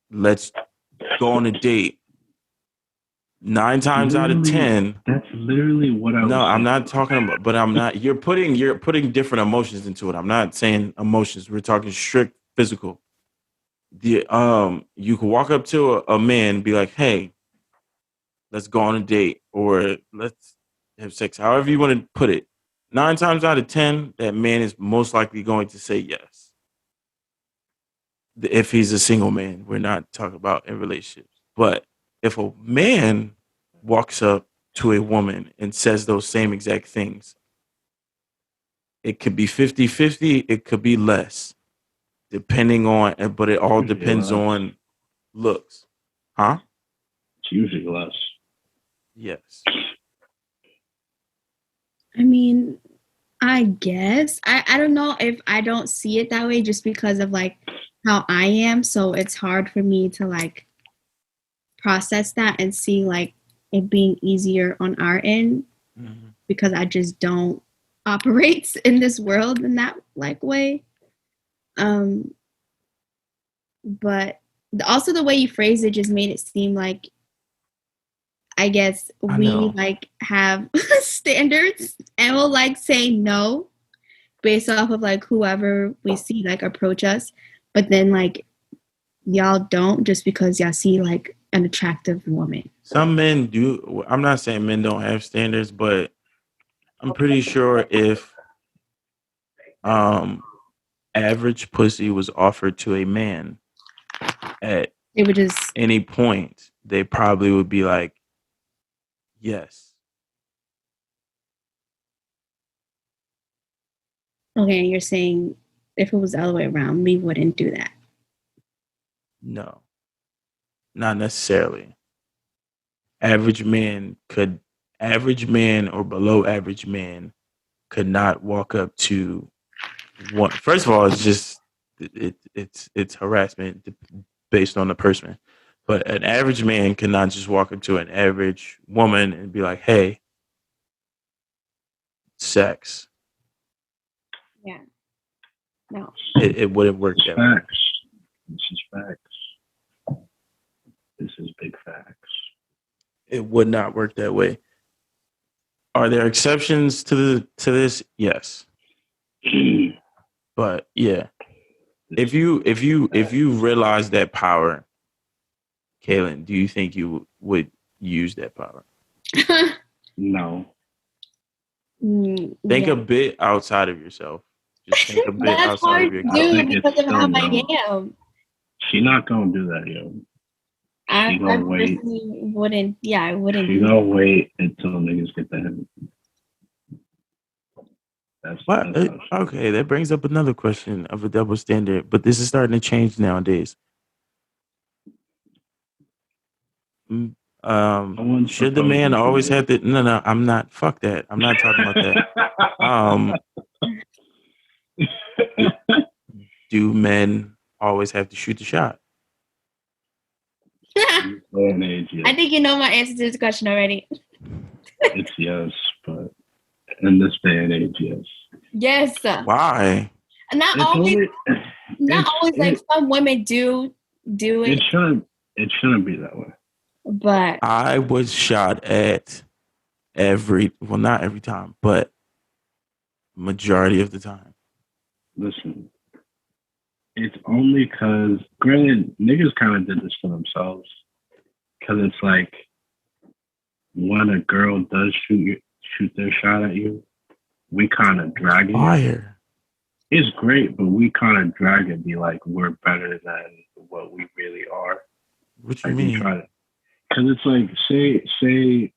Let's go on a date." 9 times out of 10. That's literally what I was saying. I'm not talking about, but I'm not. You're putting different emotions into it. I'm not saying emotions. We're talking strict physical. You could walk up to a man and be like, "Hey, let's go on a date," or "Let's have sex," however you want to put it. 9 times out of 10, that man is most likely going to say yes. If he's a single man, we're not talking about in relationships. But if a man walks up to a woman and says those same exact things, it could be 50-50, it could be less, depending on, but it all depends on looks. Huh? It's usually less. Yes. I mean, I guess. I don't know if I don't see it that way just because of like how I am. So it's hard for me to like process that and see like it being easier on our end because I just don't operate in this world in that like way. But also the way you phrased it just made it seem like I guess we like have standards and we'll like say no based off of like whoever we see like approach us. But then like y'all don't just because y'all see like an attractive woman. Some men do. I'm not saying men don't have standards, but I'm pretty sure if average pussy was offered to a man at it would just any point, they probably would be like, yes. Okay, you're saying if it was the other way around, we wouldn't do that. No, not necessarily. Average man or below average man could not walk up to one. First of all, it's just it's harassment based on the person. But an average man cannot just walk up to an average woman and be like, "Hey, sex." Yeah. No. It wouldn't work that way. This is facts. This is big facts. It would not work that way. Are there exceptions to this? Yes. But yeah. If you realize that power, Kaylin, do you think you would use that power? No. Think a bit outside of yourself. Just think a bit outside of your comfort. Because of how I am. She's not gonna do that, yo. I gonna wait. personally wouldn't. Yeah, I wouldn't. She gonna wait until niggas get the hint. That's What? how she. Okay, that brings up another question of a double standard, but this is starting to change nowadays. Mm, No one's should the man proposing to always me. have to? No, no, I'm not. Fuck that. I'm not talking about that. Um, do men always have to shoot the shot? Day and age, yes. I think you know my answer to this question already. It's yes, but in this day and age, yes. Yes. Why? Not It's always. only. Not It's, always. Like some women do it it, shouldn't. It shouldn't be that way. but I was shot at not every time, but majority of the time. Listen, it's only because, granted, niggas kind of did this for themselves. Because it's like when a girl does shoot their shot at you, we kind of drag it. Fire. It's great, but we kind of drag it, be like we're better than what we really are. What you Like mean? we try to, because it's like say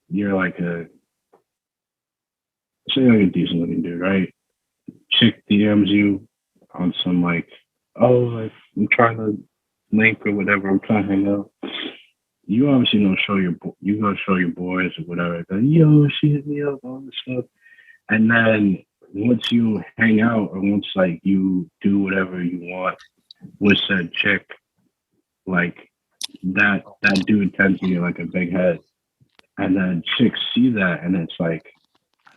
you're like a decent looking dude, right? Chick DMs you on some like, oh, like I'm trying to link or whatever. I'm trying to hang out. You obviously don't show you gonna show your boys or whatever. Go, yo, she hit me up, all this stuff. And then once you hang out or once like you do whatever you want with said chick, like that dude tends to get like a big head. And then chicks see that and it's like,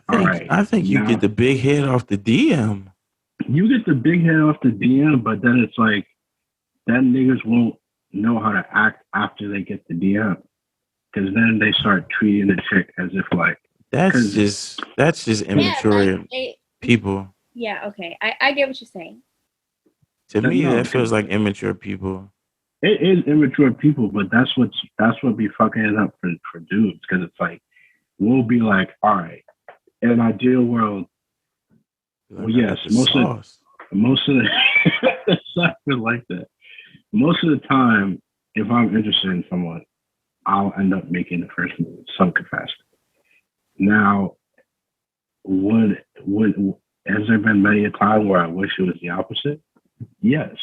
all right. I think you get the big head off the DM. You get the big head off the DM, but then it's like then niggas won't know how to act after they get the DM. Because then they start treating the chick as if like that's just immature people. Yeah, okay. I get what you're saying. To me, that feels like immature people. It is immature people, but that's what be fucking it up for dudes. Because it's like we'll be like, all right, in an ideal world, well, yes, most of the it's not like that. Most of the time, if I'm interested in someone, I'll end up making the first move in some capacity. Now, has there been many a time where I wish it was the opposite? Yes.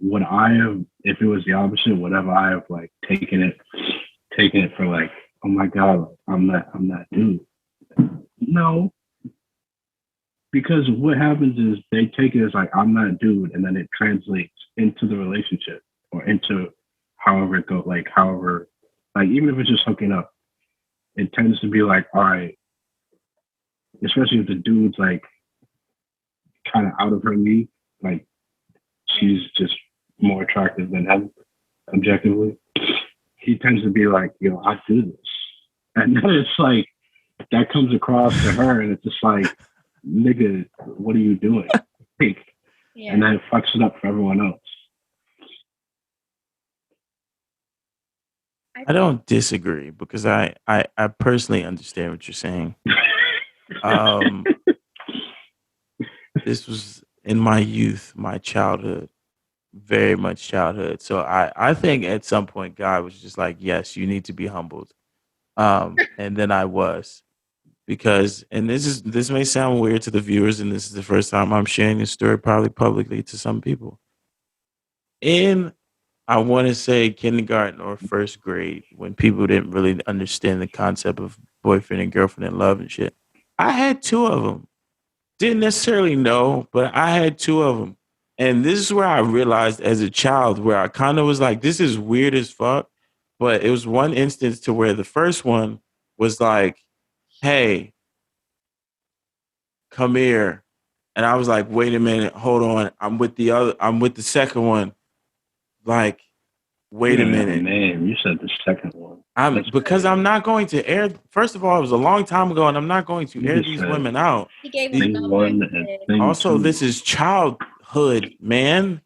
Would I have, if it was the opposite, would I have like taken it for like, oh my God, I'm that dude? No. Because what happens is they take it as like, I'm that dude, and then it translates into the relationship or into however it goes, like even if it's just hooking up, it tends to be like, all right, especially if the dude's like kind of out of her league, like she's just more attractive than him objectively. He tends to be like, yo, I do this. And then it's like, that comes across to her and it's just like, nigga, what are you doing? Yeah. And then it fucks it up for everyone else. I don't disagree because I personally understand what you're saying. This was in my youth, my childhood, very much childhood. So I think at some point God was just like, yes, you need to be humbled. And then I was. Because, and this may sound weird to the viewers, and this is the first time I'm sharing this story probably publicly to some people. In, I want to say kindergarten or first grade, when people didn't really understand the concept of boyfriend and girlfriend and love and shit, I had two of them. Didn't necessarily know, but I had two of them. And this is where I realized as a child, where I kind of was like, this is weird as fuck. But it was one instance to where the first one was like, hey, come here. And I was like, wait a minute, hold on. I'm with the second one. Like, wait a minute. Name. You said the second one. Because I'm not going to air. First of all, it was a long time ago, and I'm not going to air these women out. He gave his number. Also, this is childhood, man.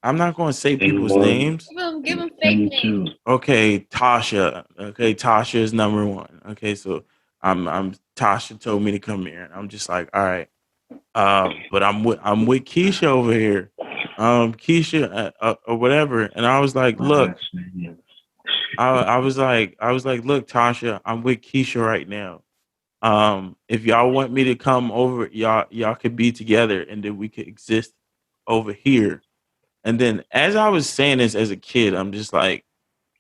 I'm not going to say people's names. Give them fake names. Okay, Tasha. Okay, Tasha is number one. Okay, so I'm Tasha told me to come here, and I'm just like, all right. But I'm with Keisha over here. Keisha or whatever, and I was like, look, Last name. I was like, look, Tasha, I'm with Keisha right now. If y'all want me to come over, y'all could be together, and then we could exist over here. And then as I was saying this as a kid, I'm just like,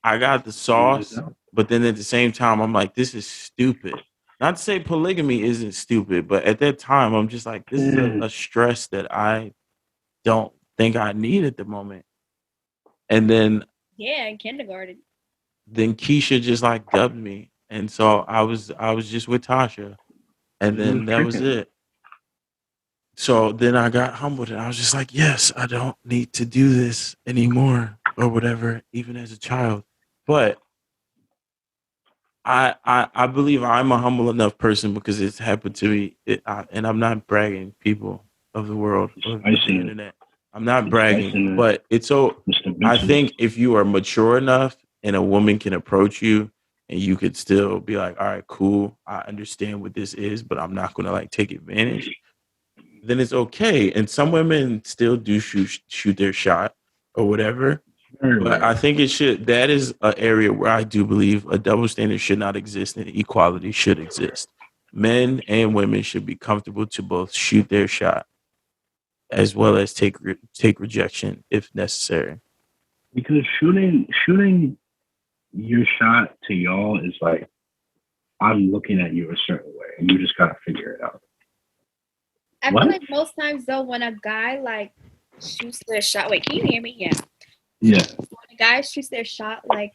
I got the sauce, but then at the same time, I'm like, this is stupid. Not to say polygamy isn't stupid, but at that time, I'm just like, this is a stress that I don't think I need at the moment. And Yeah, in kindergarten. then Keisha just like dubbed me, and so I was just with Tasha, and It was then that was tricking. it. So then I got humbled, and I was just like, yes, I don't need to do this anymore or whatever, even as a child. But I believe I'm a humble enough person because it's happened to me, and I'm not bragging, people of the world of the Spicing it. internet. I'm not It's bragging, spicing it. but it's so. Mr. I Bitches. think if you are mature enough and a woman can approach you, and you could still be like, all right, cool, I understand what this is, but I'm not gonna like take advantage. Then it's okay. And some women still do shoot their shot or whatever. Very But I rare. think it should. That is an area where I do believe a double standard should not exist and equality should exist. Men and women should be comfortable to both shoot their shot as well as take rejection if necessary. Because shooting your shot to y'all is like I'm looking at you a certain way and you just gotta figure it out. I What? feel like most times though, when a guy like shoots their shot, wait, can you hear me? Yeah. Yeah. When a guy shoots their shot, like,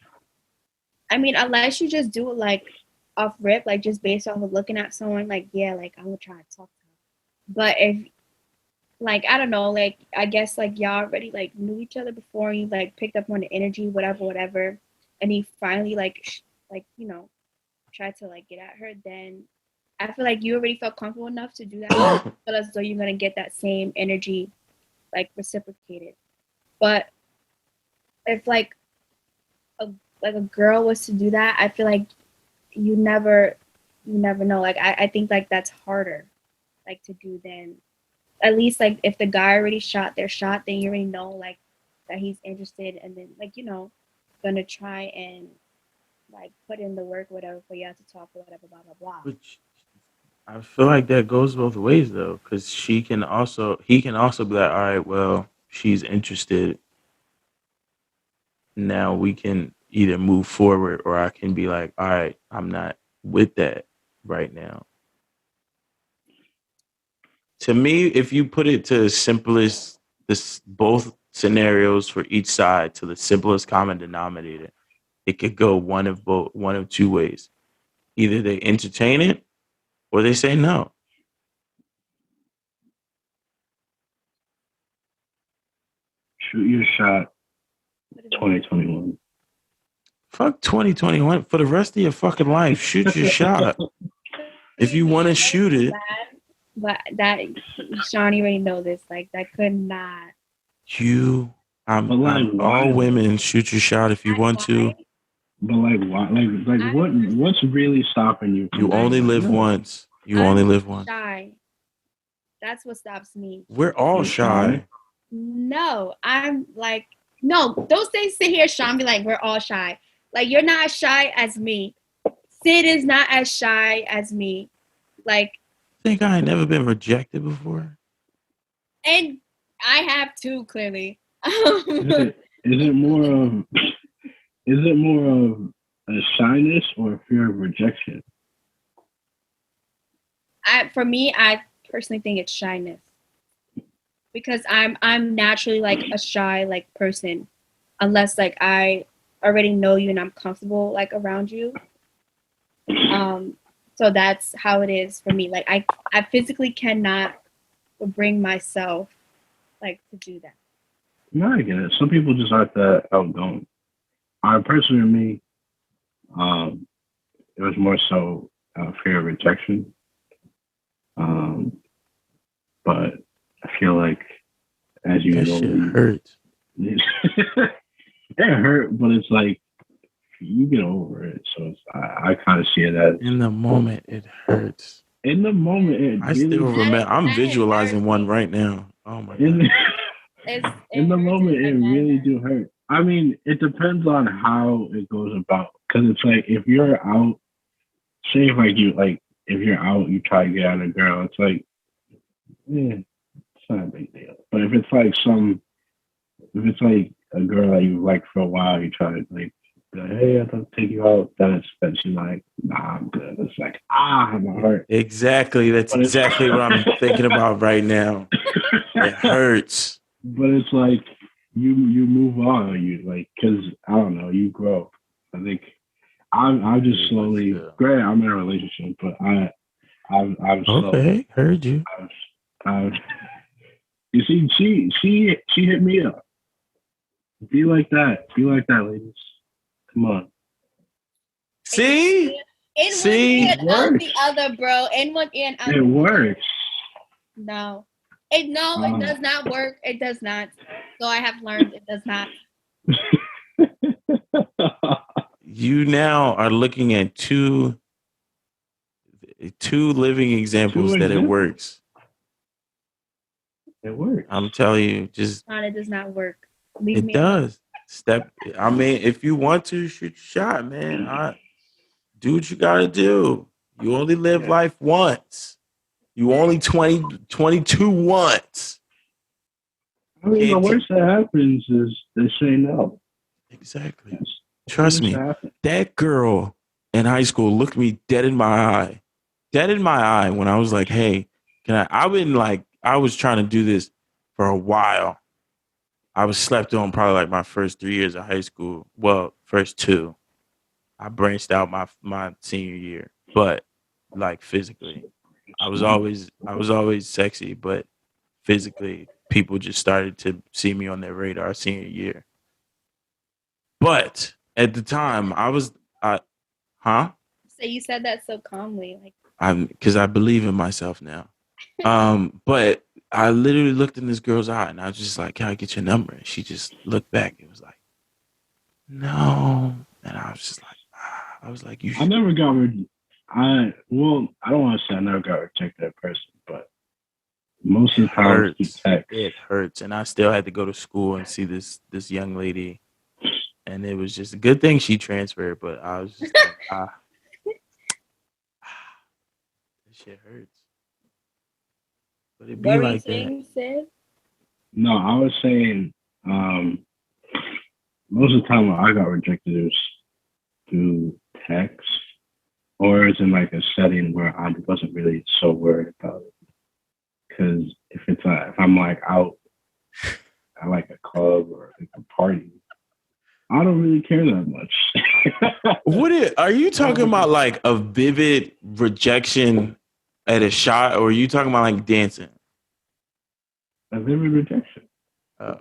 I mean, unless you just do it like off rip, like just based off of looking at someone, like, yeah, like I'm gonna try to talk to him. But if like I don't know, like I guess like y'all already like knew each other before, and you like picked up on the energy, whatever, and he finally like tried to like get at her, then I feel like you already felt comfortable enough to do that. I feel as though you're gonna get that same energy like reciprocated. But if a like a girl was to do that, I feel like you never know. Like I think like that's harder like to do than at least like if the guy already shot their shot, then you already know like that he's interested, and then like gonna try and like put in the work, whatever, for y'all to talk, whatever, blah blah blah. Which I feel like that goes both ways though, because he can also be like, all right, well, she's interested. Now we can either move forward, or I can be like, all right, I'm not with that right now. To me, if you put it to the simplest, this both scenarios for each side to the simplest common denominator, it could go one of two ways. Either they entertain it or they say no. Shoot your shot 2021. Fuck 2021 for the rest of your fucking life. Shoot your shot. If you want to shoot it, But that Shawnee already know this. Like that could not. you But like I'm all why women, though? shoot your shot if you want to. Why? But like why like what's really stopping you from You being only like, live no, once. You only I'm live once. shy. That's what stops me. We're all you're shy? shy. No, I'm like, no, don't sit here, Sean, be like, we're all shy. Like, you're not as shy as me. Sid is not as shy as me. Like, Think I ain't never been rejected before? and I have too, clearly. Is it more of a shyness or a fear of rejection? For me, I personally think it's shyness because I'm naturally like a shy like person, unless like I already know you and I'm comfortable like around you. So that's how it is for me. Like I physically cannot bring myself like to do that. No, I get it. Some people just aren't that outgoing. I personally, me, um, it was more so fear of rejection. Um, but I feel like as you That get shit older, hurts. it hurt, but it's like you get over it. So I kind of see it as In the moment, it hurts. in the moment it I really still remember. I'm That visualizing one embarrassing. right now. Oh my in god. In the hurts moment, in it the really manner. do hurt. I mean, it depends on how it goes about. Because it's like if you're out, say if like you like if you're out, you try to get at a girl. It's like, yeah, it's not a big deal. But if it's like a girl that you like for a while, you try to like, be like, hey, I'd love to take you out. Then she's like, nah, I'm good. It's like, my heart. Exactly. That's But it's exactly what I'm thinking about right now. It hurts. but it's like you move on. You like because I don't know. You grow. I think I'm just Yeah, but slowly. still. Granted, I'm in a relationship, but I'm slowly. Okay, heard you. I've you see, she hit me up. Be like that. Be like that, ladies. Come on. See? In one See? ear It and out works. the other, bro. In one ear and out It the other. works. No. It does not work. It does not. So I have learned it does not. You now are looking at two living examples Two that it examples. works. It works. I'm telling you, just It does not work. Leave it me alone. does. I mean, if you want to shoot your shot, man, do what you gotta do. You only live life once. You only 22 once. I mean, the Can't worst that happens is they say no. exactly. That's Trust the worst me. that happens. That girl in high school looked me dead in my eye when I was like, hey, I was trying to do this for a while. I was slept on probably like my first 3 years of high school. Well, first two. I branched out my senior year, but like physically. I was always sexy, but physically people just started to see me on their radar senior year. But at the time huh? So you said that so calmly. Like, I'm because I believe in myself now. But I literally looked in this girl's eye and I was just like, can I get your number? And she just looked back and was like, no. And I was just like, I was like, you I should. never got I don't want to say I never got rejected in person, but most of the time through text. It hurts. And I still had to go to school and see this young lady. And it was just a good thing she transferred, but I was just like, this shit hurts. But it be what were you like that. saying, Sid? No, I was saying most of the time when I got rejected it was through text or it's in like a setting where I wasn't really so worried about it. Because if I'm like out at like a club or like a party, I don't really care that much. Are you talking about like a vivid rejection at a shot, or are you talking about like dancing? A vivid rejection. Oh.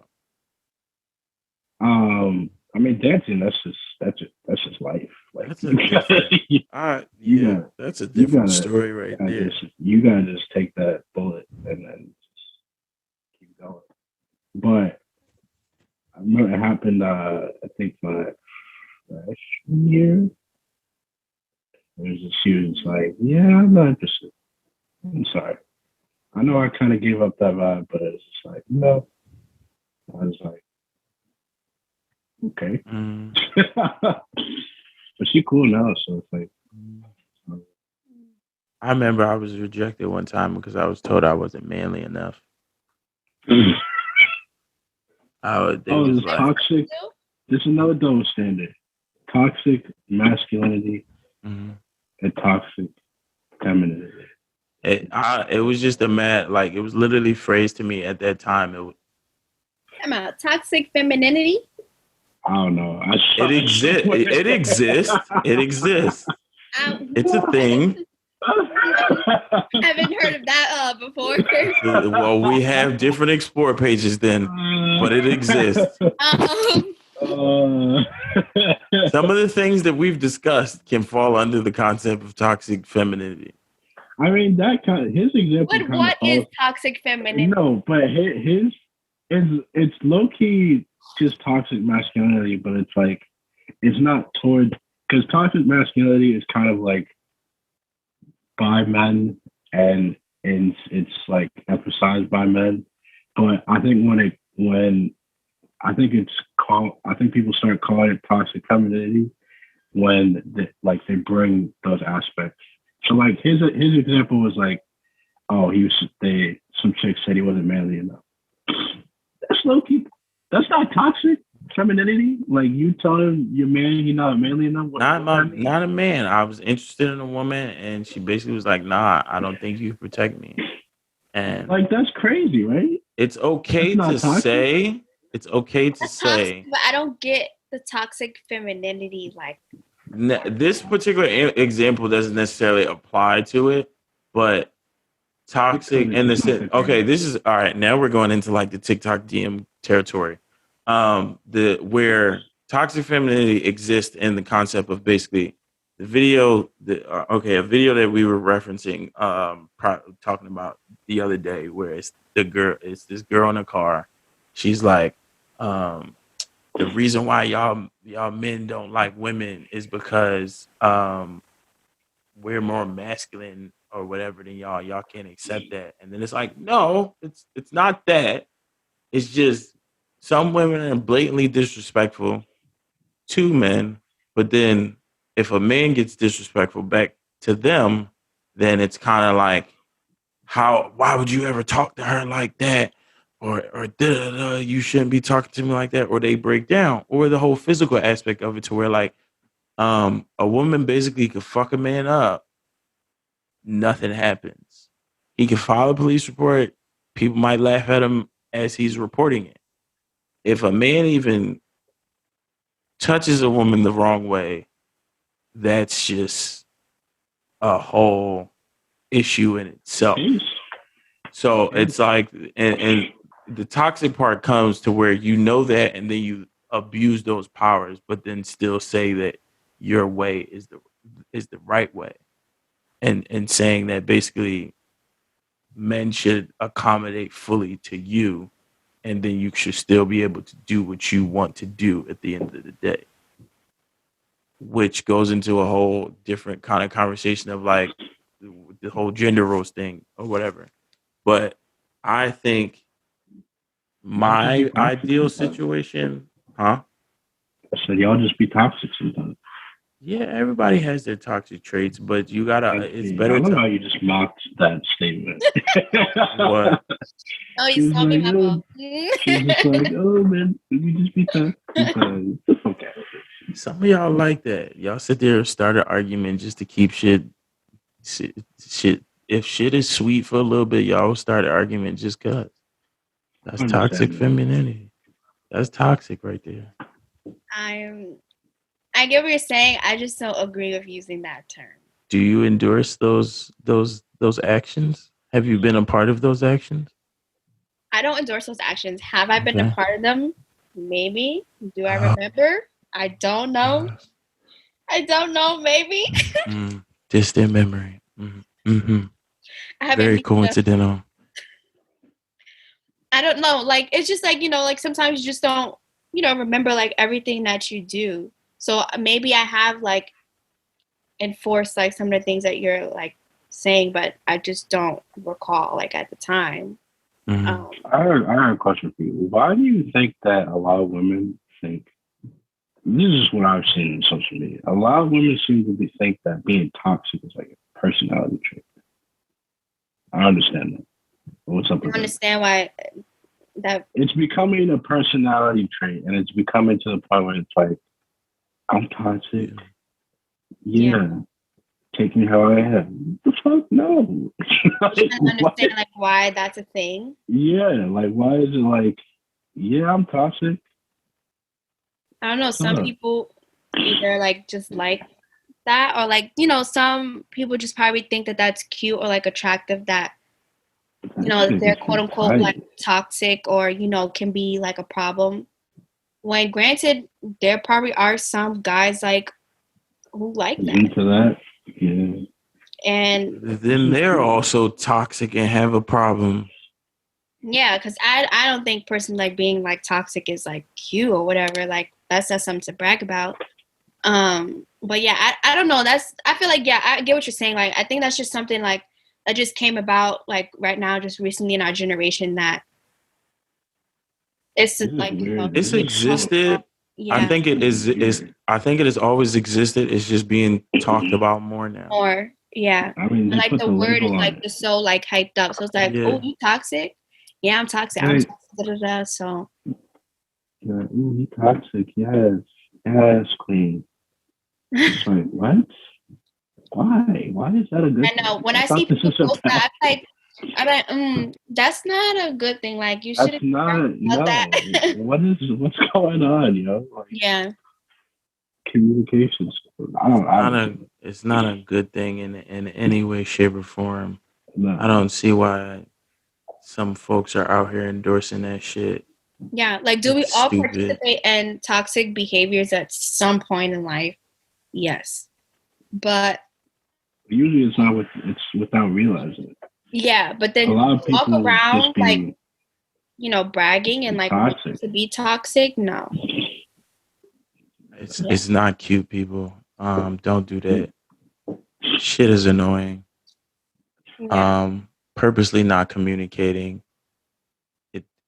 I mean, dancing. That's just life. Like That's a different. That's a different story right there. You gotta just take that bullet and then just keep going. But I remember it happened. I think my freshman year. She was like, "Yeah, I'm not interested." I'm sorry. I know I kind of gave up that vibe, but it's just like, no. I was like, okay. But she cool now, so it's like. I remember I was rejected one time because I was told I wasn't manly enough. Toxic. This is another double standard. Toxic masculinity and toxic femininity. It was just it was literally phrased to me at that time. Toxic femininity? I don't know. It exists. It exists. It exists. It's a thing. I haven't heard of that before. Well, we have different Explore pages then, but it exists. Some of the things that we've discussed can fall under the concept of toxic femininity. I mean, his example. But what is toxic femininity? No, but his it's low key just toxic masculinity, but it's like it's not towards because toxic masculinity is kind of like by men and it's like emphasized by men. But I think when it when I think it's called. I think people start calling it toxic femininity when they bring those aspects. So like his example was like, oh, some chick said he wasn't manly enough. That's low key. That's not toxic femininity. Like you telling your man he's not manly enough. Not a man. I was interested in a woman, and she basically was like, "Nah, I don't think you protect me." And Like that's crazy, right? it's okay That's to not toxic. say. It's okay to That's toxic, say. but I don't get the toxic femininity. Like, This particular example doesn't necessarily apply to it, but toxic in the sense. Okay, this is all right. Now we're going into like the TikTok DM territory. The where toxic femininity exists in the concept of basically the video. A video that we were referencing, talking about the other day, where it's this girl in a car. She's like, the reason why y'all men don't like women is because we're more masculine or whatever than y'all. Y'all can't accept that. And then it's like, no, it's not that. It's just some women are blatantly disrespectful to men, but then if a man gets disrespectful back to them, then it's kind of like, why would you ever talk to her like that? Or you shouldn't be talking to me like that, or they break down, or the whole physical aspect of it to where like a woman basically could fuck a man up, nothing happens. He can file a police report. People might laugh at him as he's reporting it. If a man even touches a woman the wrong way, that's just a whole issue in itself. So it's like, and the toxic part comes to where you know that, and then you abuse those powers, but then still say that your way is the right way, and saying that basically men should accommodate fully to you, and then you should still be able to do what you want to do at the end of the day, which goes into a whole different kind of conversation of like the whole gender roles thing or whatever. But I think my ideal situation, huh? I said y'all just be toxic sometimes. Yeah, everybody has their toxic traits, but you gotta. It's better I love to. how you just mocked that statement. What? oh, you saw me, my mom. She's just like, oh man, we just be toxic sometimes. It's okay. Some of y'all like that. Y'all sit there and start an argument just to keep shit. If shit is sweet for a little bit, y'all will start an argument just cause. That's toxic femininity. That's toxic right there. I get what you're saying. I just don't agree with using that term. Do you endorse those actions? Have you been a part of those actions? I don't endorse those actions. Have I been a part of them? Maybe. Do I remember? I don't know. I don't know. Maybe. Distant memory. Mm-hmm. Very coincidental. I don't know. Like, it's just like, like sometimes you just don't, remember like everything that you do. So maybe I have like enforced like some of the things that you're like saying, but I just don't recall like at the time. I have a question for you. Why do you think that a lot of women think, this is what I've seen in social media, a lot of women seem to think that being toxic is like a personality trait. I understand that. What's up with that? I understand why that it's becoming a personality trait, and it's becoming to the point where it's like, I'm toxic. Yeah. Take me how I am. The fuck no. Like, you can understand like why that's a thing. Yeah, like why is it like, yeah, I'm toxic? I don't know. Some people either like just like that, or like some people just probably think that that's cute or like attractive, that they're quote unquote like toxic or can be like a problem. When granted, there probably are some guys like who like that. Into that. Yeah. And then they're also toxic and have a problem. Yeah, because I don't think personally like being like toxic is like cute or whatever. Like that's not something to brag about. But yeah, I don't know. I feel like, yeah, I get what you're saying. Like I think that's just something like that just came about like right now, just recently in our generation, that It's This just is like, weird. It's This is existed. I yeah, think it is. weird. I think it has always existed. It's just being talked about more now. or yeah. I mean, And just like put the the word is label on like it. just so like hyped up. So it's like, Yeah. oh, you toxic? Yeah, I'm toxic. I'm Right. toxic. Da, da, da. So Yeah, ooh, he toxic. Yes. Yes, queen. It's like, what? Why? Why is that a good I know thing? when I I see thought this people was a post bad that, thing. I'm like, that's not a good thing. Like you That's shouldn't be not, about no. that. What's going on, Like, Yeah. communication skills. I don't see it. It's not a good thing in any way, shape, or form. I No. don't see why some folks are out here endorsing that shit. Yeah. Like, do we It's all stupid. participate in toxic behaviors at some point in life? Yes. But Usually it's without realizing it. yeah, but A then lot of walk people just around like, be bragging and like wanting toxic. to be toxic. No. Yeah. It's not cute, people. Don't do that. Shit is annoying. Yeah. Purposely not communicating.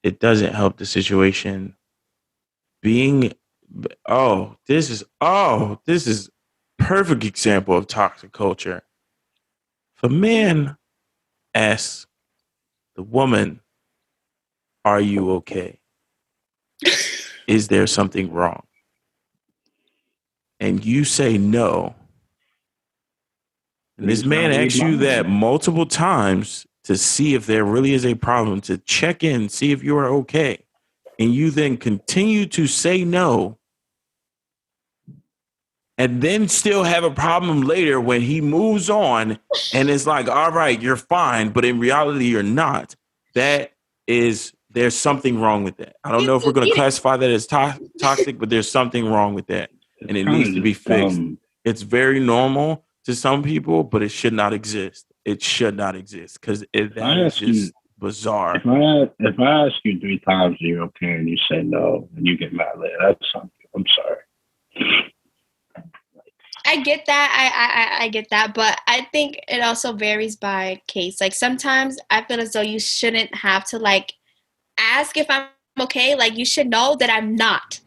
It doesn't help the situation. Being this is perfect example of toxic culture. If a man asks the woman, "Are you okay? Is there something wrong?" and you say no, and this He's man not asks you reading that mine. multiple times to see if there really is a problem, to check in, see if you are okay, and you then continue to say no, and then still have a problem later when he moves on and it's like, all right, you're fine, but in reality, you're not. There's something wrong with that. I don't know if we're going to classify that as toxic, but there's something wrong with that. And It's it kind needs of to be just fixed. dumb. It's very normal to some people, but it should not exist. It should not exist because If that I is ask you, just bizarre. if I ask you 3 times, are you okay, and you say no, and you get mad later, that's something. I'm sorry. I get that. I get that, but I think it also varies by case. Like sometimes I feel as though you shouldn't have to like ask if I'm okay. Like you should know that I'm not.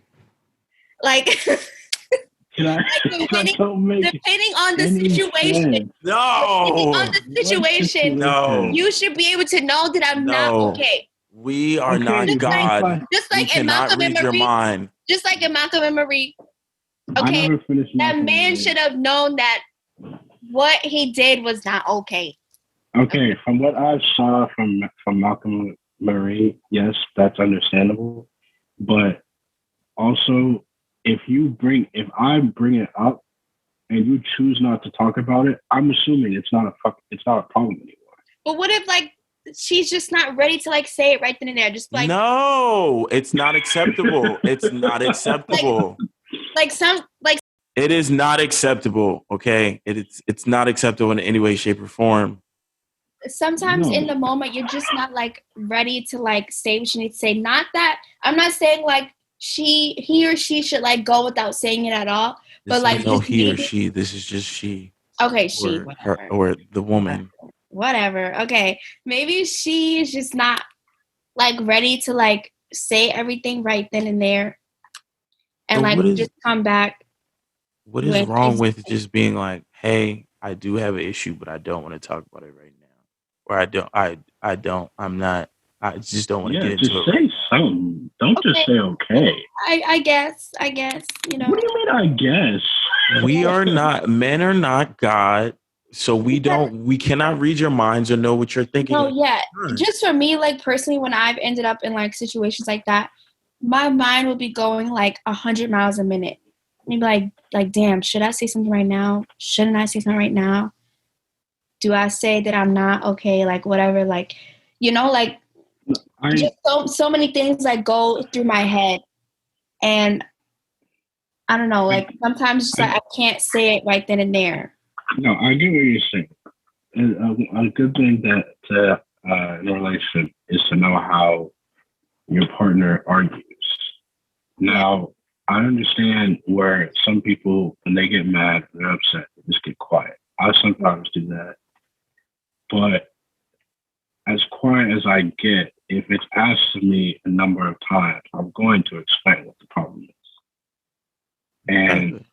Like, Can I? like That don't make depending on the any situation, sense. depending on No, the What situation, situation? no, you should be able to know that I'm not no. okay. We are Okay, not Just but like if God. I just We like in cannot Malcolm and read your Marie, mind. just like in Malcolm and Marie. I Okay, never finished that Malcolm man and should Marie. have known that what he did was not okay. Okay, from what I saw from Malcolm and Marie, yes, that's understandable. But also, if I bring it up and you choose not to talk about it, I'm assuming it's not a problem anymore. But what if like she's just not ready to like say it right then and there? Just like No, it's not acceptable. It's not like acceptable. some like It is not acceptable. Okay, it's not acceptable in any way, shape, or form. sometimes in No, the moment you're just not like ready to like say what you need to say. Not that I'm not saying like he or she should like go without saying it at all. But This like ain't no just he or maybe she. This is just she okay, she, or her whatever. or the woman. Whatever. Okay. Maybe she's just not like ready to like say everything right then and there and But like just come back what is when wrong things with just being like, hey, I do have an issue, but I don't want to talk about it right now, or I don't, I'm not, I just don't want to yeah, get just into it right say now. something. Don't just okay. say okay. I guess, you know. What do you mean? I guess. We are not, men are not God, so we cannot read your minds or know what you're thinking. No, yeah. Just for me, like personally, when I've ended up in like situations like that, my mind will be going like 100 miles a minute. Maybe like, damn, should I say something right now? Shouldn't I say something right now? Do I say that I'm not okay? Like whatever, like like I just so many things like go through my head, and I don't know. Like sometimes just like I can't say it right then and there. no, I get what you're saying. A good thing that in a relationship is to know how your partner argues. Yeah. Now, I understand where some people, when they get mad, they're upset, they just get quiet. I sometimes do that. But as quiet as I get, if it's asked of me a number of times, I'm going to explain what the problem is. And Exactly.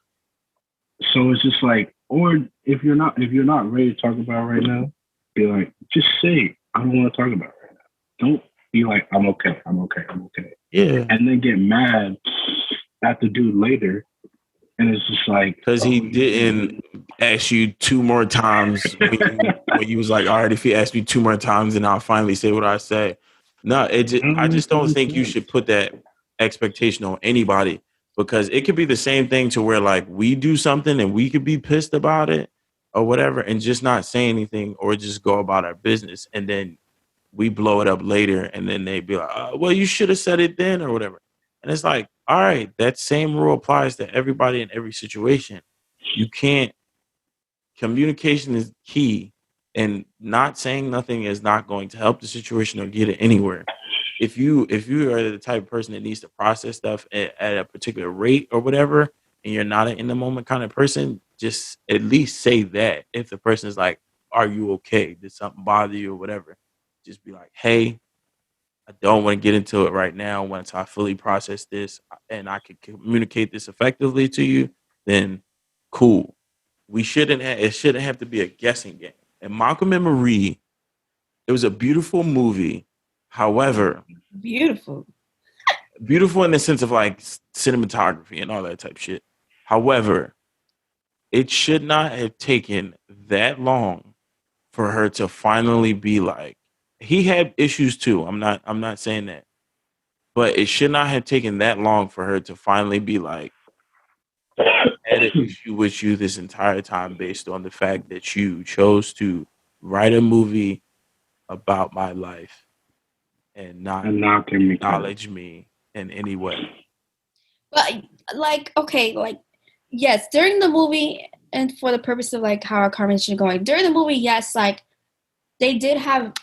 so it's just like, or if you're not ready to talk about it right now, be like, just say I don't want to talk about it right now. Don't be like, I'm okay, I'm okay, I'm okay, Yeah. and then get mad at the dude later, and it's just like, Because oh, he you didn't didn't. ask you two more times when you was like, all right, if he asked me two more times, then I'll finally say what I say. No, That I don't make just don't any think you sense. should put that expectation on anybody because it could be the same thing to where like we do something and we could be pissed about it or whatever and just not say anything or just go about our business and then we blow it up later and then they be like, well, you should have said it then or whatever. And it's like, all right, that same rule applies to everybody in every situation. You can't, communication is key, and not saying nothing is not going to help the situation or get it anywhere. If you are the type of person that needs to process stuff at a particular rate or whatever, and you're not an in the moment kind of person, just at least say that. If the person is like, "Are you okay? Did something bother you or whatever?" Just be like, "Hey, I don't want to get into it right now. Once I fully process this and I can communicate this effectively to you, then cool. It shouldn't have to be a guessing game. And Malcolm and Marie, it was a beautiful movie. However, Beautiful. beautiful in the sense of like cinematography and all that type shit. However, it should not have taken that long for her to finally be like, he had issues too. I'm not saying that. But it should not have taken that long for her to finally be like, I had an issue with you this entire time based on the fact that you chose to write a movie about my life and not And now give me credit. acknowledge me in any way. But like, okay, like yes, during the movie, and for the purpose of like how our conversation is going, during the movie, yes, like they did have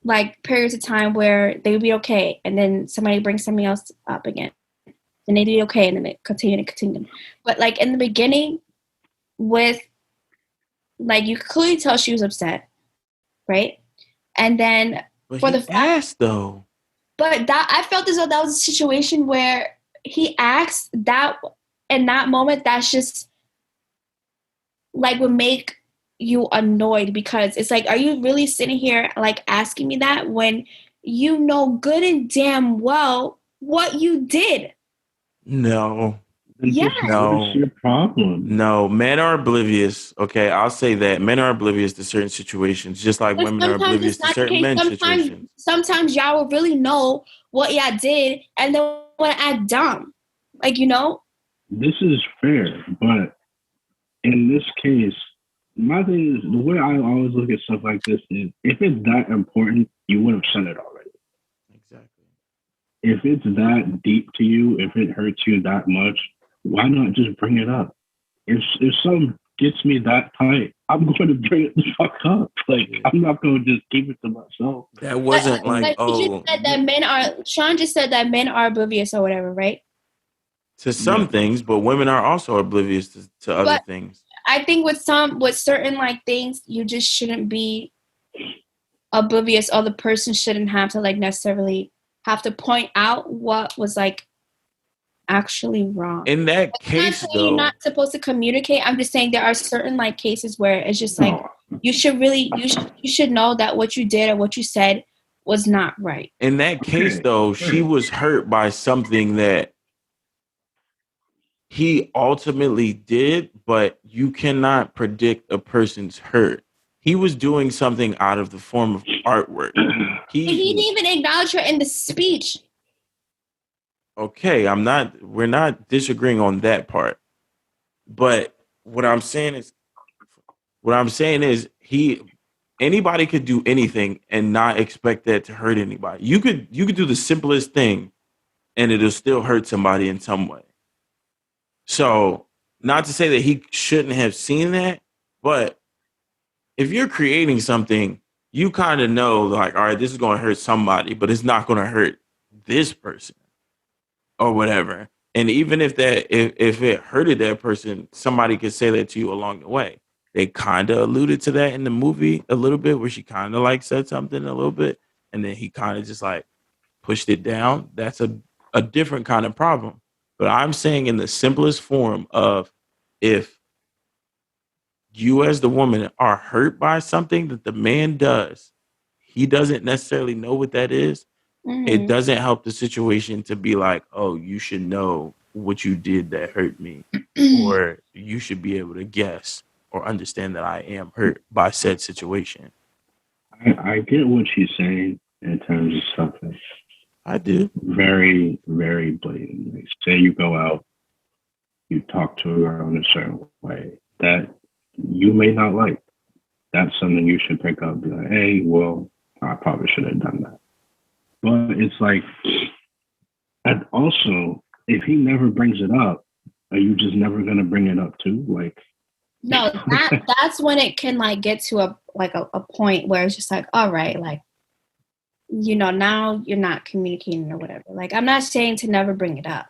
like periods of time where they would be okay, and then somebody brings something else up again, and they'd be okay, and then they continue and continue. But like in the beginning, with like you could clearly tell she was upset, right? And then But for the he fact, asked though. but that I felt as though that was a situation where he asked that in that moment. That's just like would make you annoyed because it's like, are you really sitting here like asking me that when you know good and damn well what you did? No, Then Yeah. just what is no, your problem? no. Men are oblivious. Okay, I'll say that. Men are oblivious to certain situations, just like But women are sometimes oblivious it's to not the certain case. men's Sometimes situations. sometimes y'all will really know what y'all did and then want to act dumb. Like, you know? This is fair, but in this case, my thing is the way I always look at stuff like this is if it's that important, you would have said it already. Exactly. If it's that deep to you, if it hurts you that much, why not just bring it up? If something gets me that tight, I'm going to bring it the fuck up. Like Yeah. I'm not going to just keep it to myself. That wasn't like, But you just oh, said that men are Sean just said that men are oblivious or whatever, right? to Yeah. some things, but women are also oblivious to other But things. I think with certain like things, you just shouldn't be oblivious, or the person shouldn't have to like necessarily have to point out what was like actually wrong. In that I'm not case, saying you're though, not supposed to communicate. I'm just saying there are certain like cases where it's just like No. you should know that what you did or what you said was not right. in that case, Okay. though, she Sure. was hurt by something that he ultimately did, but you cannot predict a person's hurt. He was doing something out of the form of artwork. And He he didn't even acknowledge her in the speech. okay, we're not disagreeing on that part. But what I'm saying is he anybody could do anything and not expect that to hurt anybody. You could do the simplest thing and it'll still hurt somebody in some way. So, not to say that he shouldn't have seen that, but if you're creating something, you kind of know, like, all right, this is going to hurt somebody, but it's not going to hurt this person or whatever. And even if it hurted that person, somebody could say that to you along the way. They kind of alluded to that in the movie a little bit, where she kind of like said something a little bit, and then he kind of just like pushed it down, that's a different kind of problem. But I'm saying in the simplest form of if you as the woman are hurt by something that the man does, he doesn't necessarily know what that is. It doesn't help the situation to be like, oh, you should know what you did that hurt me, or you should be able to guess or understand that I am hurt by said situation. I get what she's saying in terms of something I do. very, very blatant. Like, say you go out, you talk to a girl in a certain way that you may not like. That's something you should pick up. Be like, hey, well, I probably should have done that. But it's like, and also, if he never brings it up, are you just never gonna bring it up too? Like, No, that's when it can like get to a point where it's just like, all right, like, now you're not communicating or whatever. Like, I'm not saying to never bring it up.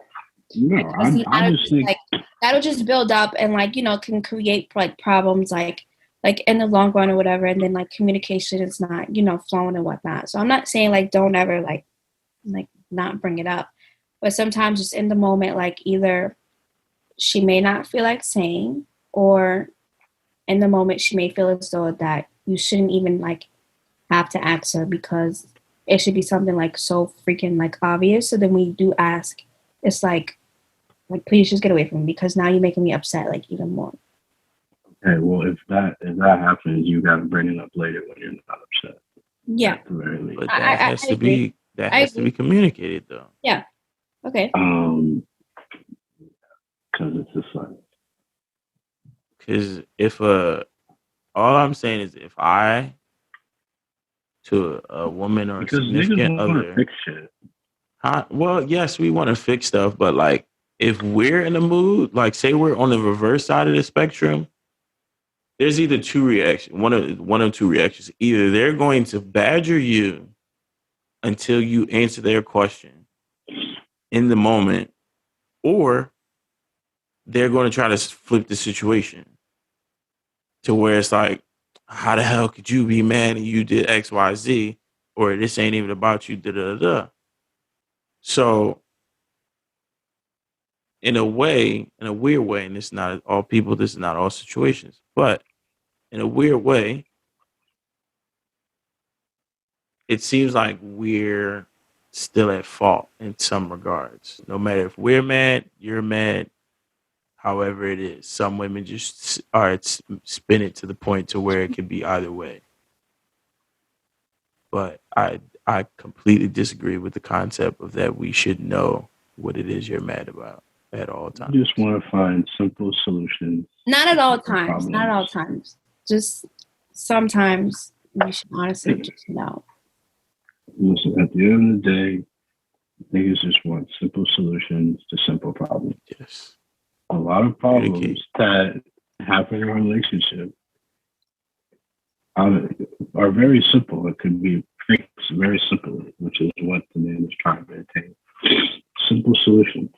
no, I just think like that'll just build up and like, can create like problems like in the long run or whatever, and then like communication is not, flowing and whatnot. So I'm not saying like don't ever like not bring it up. But sometimes just in the moment, like either she may not feel like saying, or in the moment she may feel as though that you shouldn't even like have to ask her because it should be something like so freaking like obvious. So then when you do ask, it's like please just get away from me because now you're making me upset like even more. okay, well, if that happens, you got to bring it up later when you're not upset. Yeah, At the very least. But that has to be communicated though. Yeah. Okay. Because it's just like, Because if all I'm saying is if I to a woman or a because significant niggas want to other, fix shit. well, yes, we want to fix stuff, but like if we're in a mood, like say we're on the reverse side of the spectrum, there's either two reactions, one of two reactions. Either they're going to badger you until you answer their question in the moment, or they're going to try to flip the situation to where it's like, how the hell could you be mad and you did X, Y, Z, or this ain't even about you, da da da. So, in a way, in a weird way, and this is not all people, this is not all situations, but in a weird way, it seems like we're still at fault in some regards. No matter if we're mad, you're mad, however it is. Some women just are spin it to the point to where it could be either way. But I completely disagree with the concept of that we should know what it is you're mad about at all times. You just want to find simple solutions. Not at all times. Not at all times. Just sometimes you should honestly just know. Listen, at the end of the day, niggas just want simple solutions to simple problems. Yes. A lot of problems that happen in a relationship are very simple. It could be fixed very simply, which is what the man is trying to attain. Simple solutions.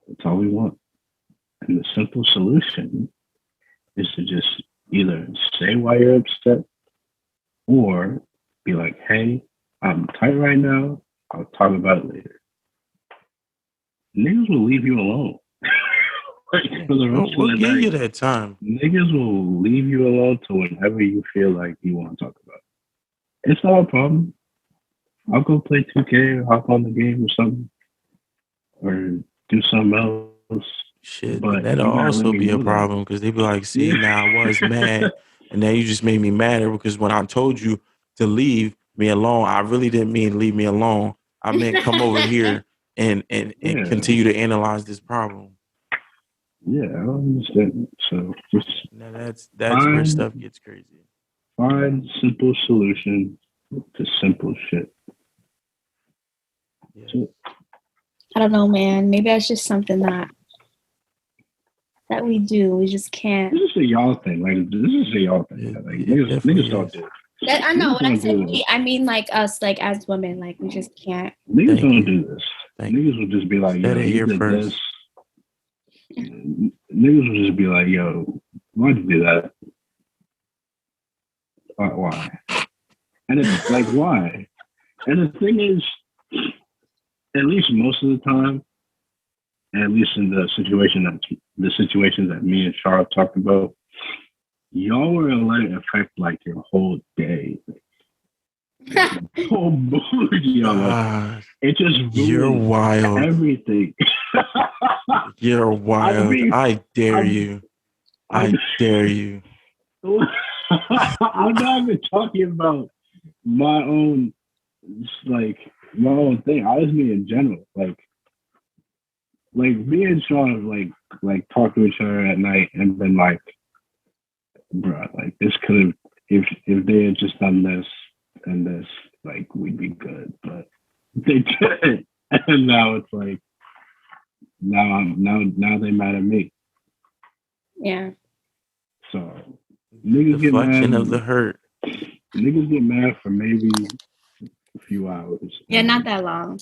That's all we want. And the simple solution is to just either say why you're upset or be like, hey, I'm tight right now. I'll talk about it later. Niggas will leave you alone. For the rest We'll of the give night. you that time. Niggas will leave you alone to whenever you feel like you want to talk about it. It's not a problem. I'll go play 2K or hop on the game or something. Or do something else. Shit, But that'll also be a problem because they be like, see, now I was mad and now you just made me madder because when I told you to leave me alone, I really didn't mean leave me alone. I meant come over here and continue to analyze this problem. Yeah, I don't understand. So just now that's where stuff gets crazy. Find simple solutions to simple shit. Yeah. I don't know, man. Maybe that's just something that we do. We just can't. This is a y'all thing. Like this is a y'all thing. Like niggas don't do it. I know. When I said we, I mean like us, like as women, like we just can't. Niggas don't do this. Niggas will just be like, yo, you did this. Niggas will just be like, yo, why'd you do that? Why? And it's like, why? And the thing is, at least most of the time, at least in the situations that me and Charlotte talked about, y'all were gonna let it affect like your whole day, whole mood, like God, it just you're ruins wild. everything. You're I'm wild. being, I dare I'm, you. I'm, I dare you. I'm not even talking about my own, like my own thing. I just mean in general, like me and Sean have like talk to each other at night and been like, bro, like this could have if they had just done this and this, like we'd be good, but they didn't, and now it's like now they mad at me. Yeah. So niggas get Deflection of the mad. hurt. Niggas get mad for maybe a few hours. Yeah, not that long.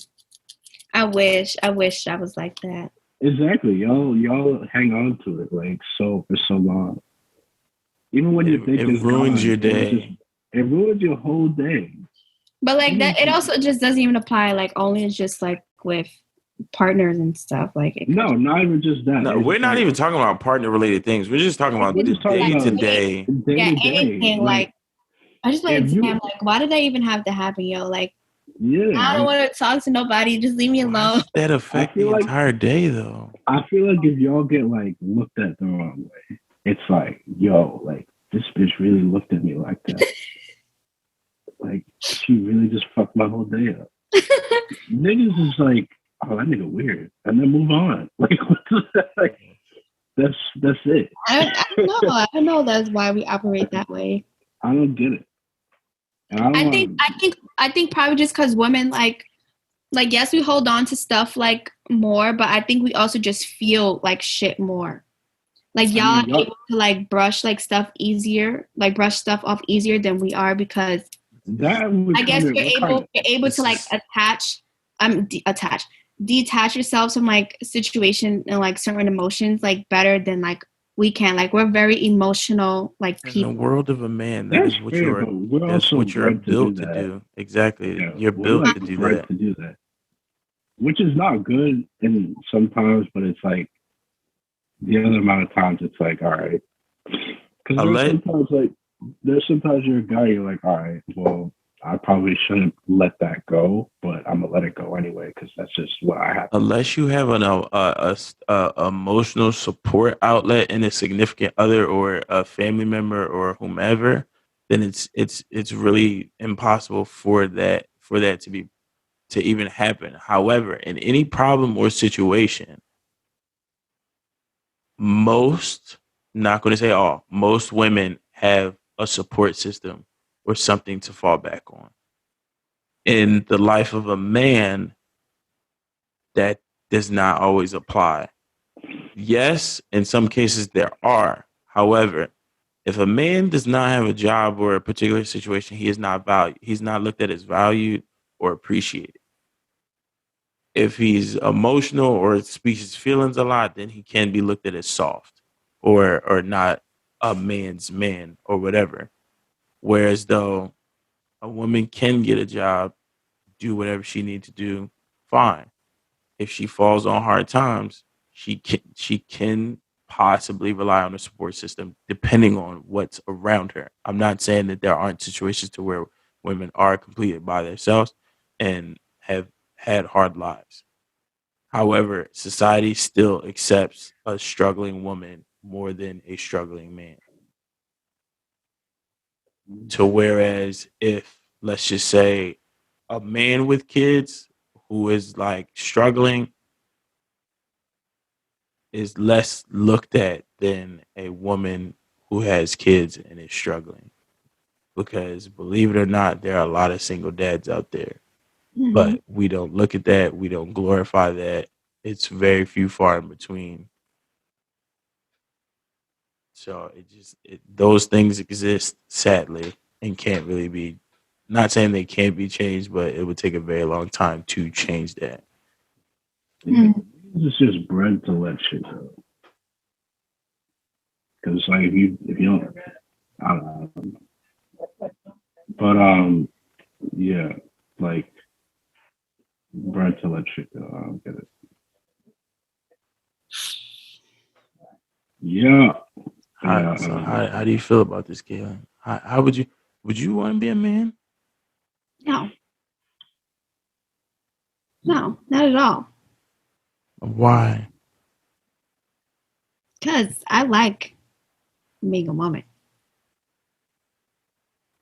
I wish I was like that. Exactly, y'all hang on to it like so for so long. Even when you think It it's ruins your gone, day. it ruins your whole day. But like that, it also just doesn't even apply. Like only just like with partners and stuff. Like it No, not even just that. No, It's we're not like, even talking about partner related things. We're just talking about we're the just talking day to about day. day yeah, to day. anything like I just like if you, damn, like why did that even have to happen, yo? Like yeah, I don't want to talk to nobody. Just leave me Why alone. does that affect the entire day though? I feel like if y'all get like looked at the wrong way, it's like, yo, like this bitch really looked at me like that. Like she really just fucked my whole day up. Niggas is like, oh, that nigga weird, and then move on. Like, like that's it. I don't know. I don't know. That's why we operate that way. I don't get it. And I think probably just because women like yes, we hold on to stuff like more, but I think we also just feel like shit more. Like y'all are able to like brush like stuff easier, like brush stuff off easier than we are because that I guess you're able to like detach yourselves from like situation and like certain emotions like better than like we can. Like we're very emotional like In the people. world of a man, That's fair, but we're that's also what you're bred to do built to that. do. Exactly. Yeah, You're we're built like to do bred that. to do that, which is not good in sometimes, but it's like the other amount of times it's like, all right, because there's sometimes you're a guy, you're like, all right, well, I probably shouldn't let that go, but I'm gonna let it go anyway because that's just what I have. Unless you have a emotional support outlet in a significant other or a family member or whomever, then it's really impossible for that to even happen. However, in any problem or situation, most, not going to say all, most women have a support system or something to fall back on. In the life of a man, that does not always apply. Yes, in some cases there are. However, if a man does not have a job or a particular situation, he is not valued. He's not looked at as valued or appreciated. If he's emotional or speaks his feelings a lot, then he can be looked at as soft or not a man's man or whatever. Whereas though a woman can get a job, do whatever she needs to do, fine. If she falls on hard times, she can possibly rely on a support system depending on what's around her. I'm not saying that there aren't situations to where women are completely by themselves and have had hard lives. However, society still accepts a struggling woman more than a struggling man. To whereas if let's just say a man with kids who is like struggling is less looked at than a woman who has kids and is struggling. Because believe it or not, there are a lot of single dads out there. Mm-hmm. But we don't look at that. We don't glorify that. It's very few far in between. So those things exist sadly and can't really be, not saying they can't be changed, but it would take a very long time to change that. Yeah, it's just bred to let shit go. Because like if you don't, I don't know. But yeah, like Burn to let you go. I don't get it. Yeah. Yeah. How do you feel about this, Kaylin? How would you want to be a man? No. No, not at all. Why? Because I like being a woman.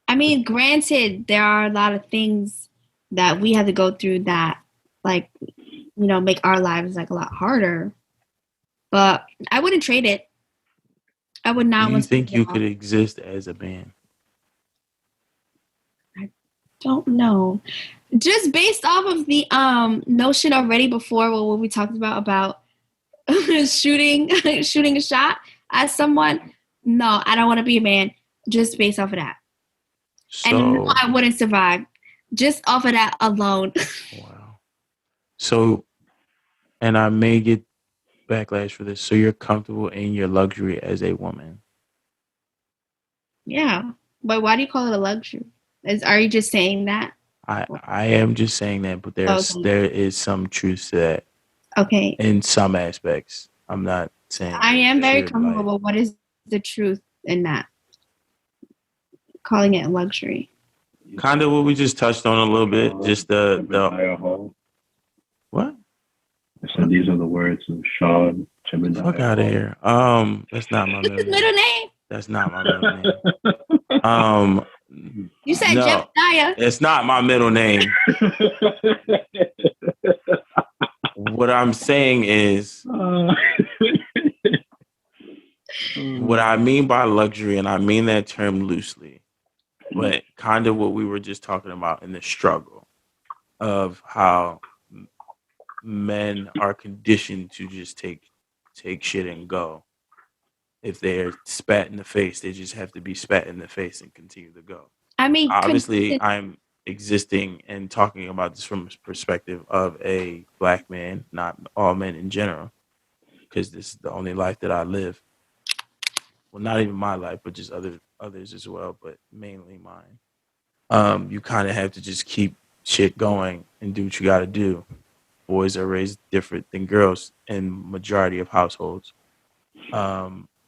I mean, granted, there are a lot of things that we have to go through that, like, make our lives like a lot harder. But I wouldn't trade it. I would not Do you want to think trade it you off. could exist as a man? Don't know. Just based off of the notion already before what we talked about shooting a shot at someone, no, I don't want to be a man just based off of that. And no, So I wouldn't survive just off of that alone. wow. So, and I may get backlash for this. So you're comfortable in your luxury as a woman? Yeah. But why do you call it a luxury? Are you just saying that? I am just saying that, but there is some truth to that Okay. in some aspects. I'm not saying I am very should, comfortable, but what is the truth in that? Calling it a luxury. Kind of what we just touched on a little bit. Just the what? I said these are the words of Sean Jebediah. Fuck out of here. That's not my middle name. Middle name? That's not my middle name. You said no, Jebediah. It's not my middle name. What I'm saying is what I mean by luxury, and I mean that term loosely, but kind of what we were just talking about in the struggle of how men are conditioned to just take shit and go. If they're spat in the face, they just have to be spat in the face and continue to go. I mean, obviously, I'm existing and talking about this from a perspective of a black man, not all men in general, because this is the only life that I live. Well, not even my life, but just others as well, but mainly mine. You kind of have to just keep shit going and do what you got to do. Boys are raised different than girls in majority of households,